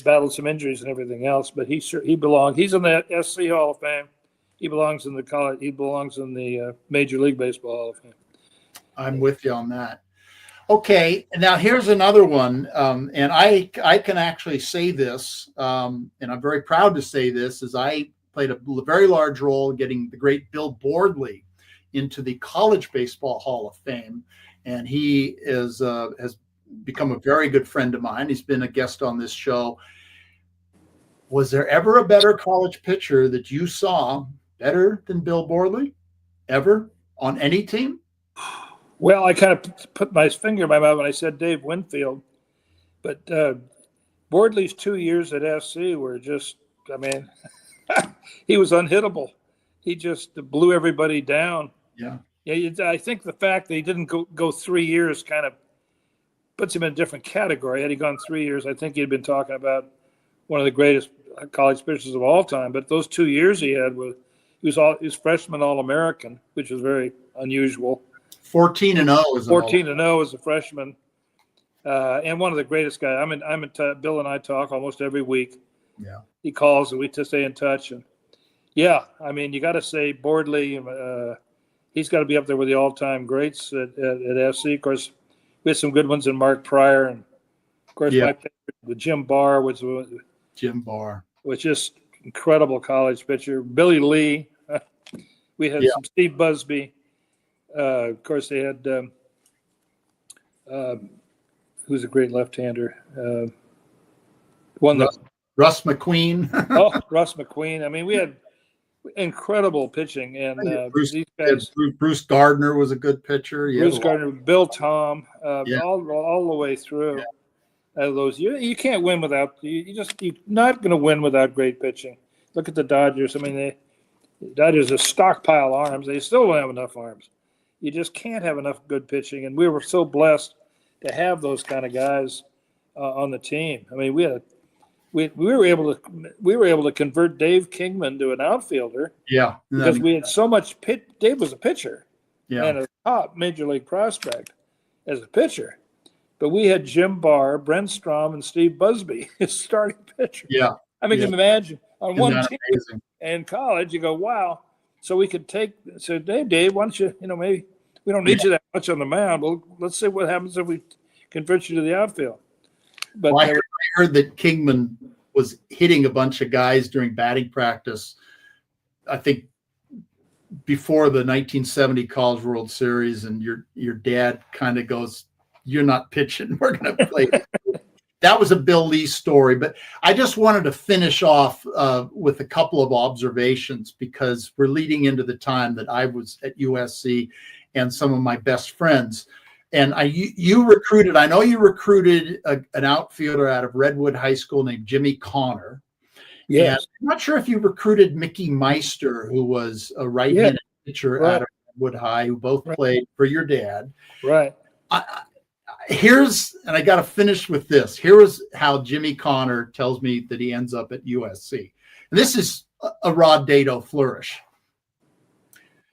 battled some injuries and everything else, but he belonged. He's in the SC Hall of Fame. He belongs in the college. He belongs in the Major League Baseball Hall of Fame. I'm with you on that. Okay, now here's another one, and I can actually say this, and I'm very proud to say this, as I played a very large role in getting the great Bill Boardley into the College Baseball Hall of Fame, and he has become a very good friend of mine. He's been a guest on this show. Was there ever a better college pitcher that you saw better than Bill Boardley ever on any team? Well, I kind of put my finger in my mouth when I said Dave Winfield, but Boardley's 2 years at SC were just, I mean, he was unhittable. He just blew everybody down. Yeah. I think the fact that he didn't go 3 years kind of puts him in a different category. Had he gone 3 years, I think he'd been talking about one of the greatest college pitchers of all time. But those 2 years he had, he was freshman All-American, which was very unusual. 14-0 as a freshman, and one of the greatest guys. Bill and I talk almost every week. Yeah, he calls and we just stay in touch. And yeah, I mean, you got to say Boardley. He's got to be up there with the all-time greats at SC. Of course, we had some good ones in Mark Pryor, and of course, my favorite with Jim Barr was just incredible college pitcher. Billy Lee. We had some Steve Busby. Of course, they had who's a great left-hander. Russ McQueen. Russ McQueen. I mean, we had incredible pitching, and these guys. Bruce Gardner was a good pitcher. Bruce Gardner, Bill Tom, all the way through. Yeah. Those you can't win without you're not going to win without great pitching. Look at the Dodgers. I mean, the Dodgers are stockpile arms. They still don't have enough arms. You just can't have enough good pitching, and we were so blessed to have those kind of guys on the team. I mean, we were able to convert Dave Kingman to an outfielder. Yeah, because we had so much Dave was a pitcher, and a top major league prospect as a pitcher. But we had Jim Barr, Brent Strom, and Steve Busby as starting pitchers. Yeah, I mean, imagine on one team in college, you go, wow. So we could Dave, why don't you, maybe we don't need you that much on the mound. Well, let's see what happens if we convert you to the outfield. But I heard that Kingman was hitting a bunch of guys during batting practice. I think before the 1970 College World Series, and your dad kind of goes, "You're not pitching. We're going to play." That was a Bill Lee story, but I just wanted to finish off with a couple of observations, because we're leading into the time that I was at USC and some of my best friends. And you recruited, I know you recruited an outfielder out of Redwood High School named Jimmy Connor. Yes. And I'm not sure if you recruited Mickey Meister, who was a right-handed pitcher out of Redwood High, who both played for your dad. Right. And I got to finish with this. Here is how Jimmy Connor tells me that he ends up at USC. And this is a Rod Dedeaux flourish.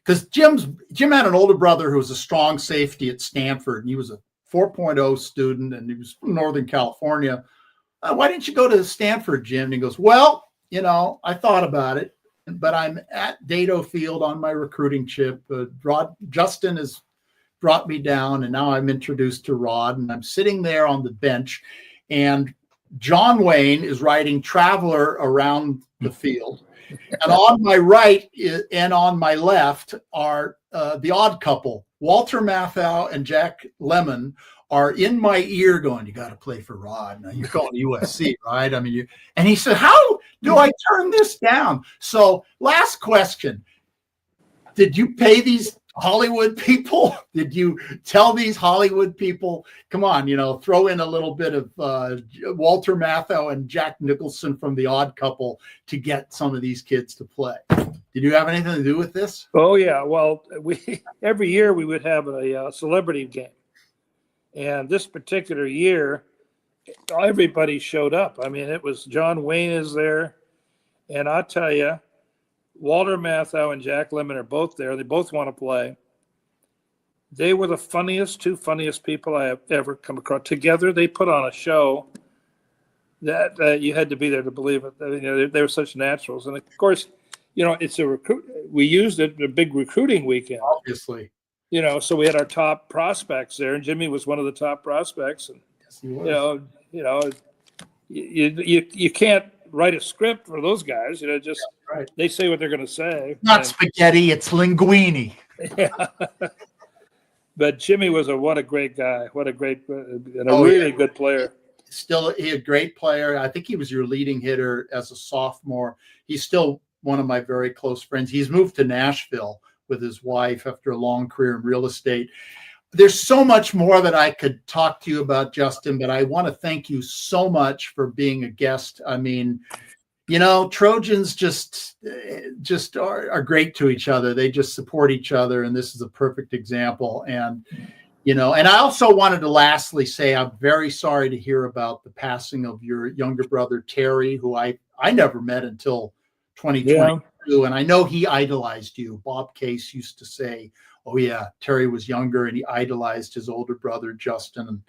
Because Jim had an older brother who was a strong safety at Stanford, and he was a 4.0 student, and he was from Northern California. Why didn't you go to Stanford, Jim? And he goes, well, I thought about it, but I'm at Dedeaux Field on my recruiting trip. Justin has brought me down, and now I'm introduced to Rod, and I'm sitting there on the bench, and John Wayne is riding Traveler around the field. And on my right and on my left are the odd couple. Walter Matthau and Jack Lemmon are in my ear going, "You got to play for Rod. Now, you're going to USC, right?" I mean, and he said, "How do I turn this down?" So last question. Did you pay these Hollywood people? Did you tell these Hollywood people, come on, throw in a little bit of Walter Matthau and Jack Nicholson from The Odd Couple to get some of these kids to play? Did you have anything to do with this? Oh, yeah. Well, every year we would have a celebrity game. And this particular year, everybody showed up. I mean, it was John Wayne is there. And I'll tell you, Walter Matthau and Jack Lemmon are both there. They both want to play. They were the two funniest people I have ever come across. Together, they put on a show that you had to be there to believe it. They were such naturals. And of course, it's we used it a big recruiting weekend. Obviously. So we had our top prospects there, and Jimmy was one of the top prospects. And yes, he was. You can't write a script for those guys. Right. They say what they're going to say. Not spaghetti, it's linguine. Yeah. But Jimmy was what a great guy. What a great and a really good player. Still, he a great player. I think he was your leading hitter as a sophomore. He's still one of my very close friends. He's moved to Nashville with his wife after a long career in real estate. There's so much more that I could talk to you about, Justin, but I want to thank you so much for being a guest. I mean, Trojans just are great to each other. They just support each other, and this is a perfect example. And, and I also wanted to lastly say I'm very sorry to hear about the passing of your younger brother, Terry, who I never met until 2022. Yeah. And I know he idolized you. Bob Case used to say, "Oh yeah, Terry was younger and he idolized his older brother, Justin." And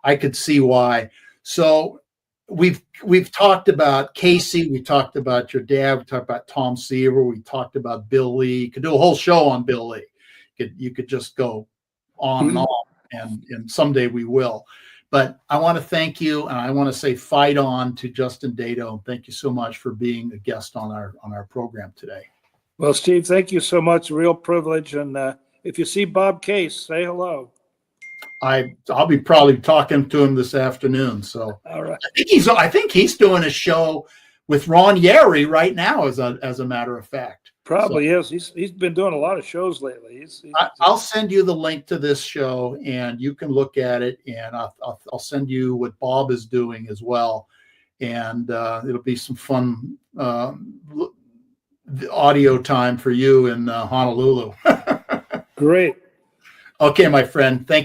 I could see why. So we've talked about Casey. We talked about your dad. We talked about Tom Seaver. We talked about Bill Lee. You could do a whole show on Bill Lee. You could just go on and on, and someday we will. But I want to thank you, and I want to say fight on to Justin Dedeaux. Thank you so much for being a guest on our program today. Well, Steve, thank you so much. Real privilege. And if you see Bob Case, say hello. I'll be probably talking to him this afternoon. So all right. I think he's doing a show with Ron Yeri right now, as a matter of fact. Probably is. He's been doing a lot of shows lately. I'll send you the link to this show, and you can look at it. And I'll send you what Bob is doing as well, and it'll be some fun audio time for you in Honolulu. Great. Okay, my friend. Thank you.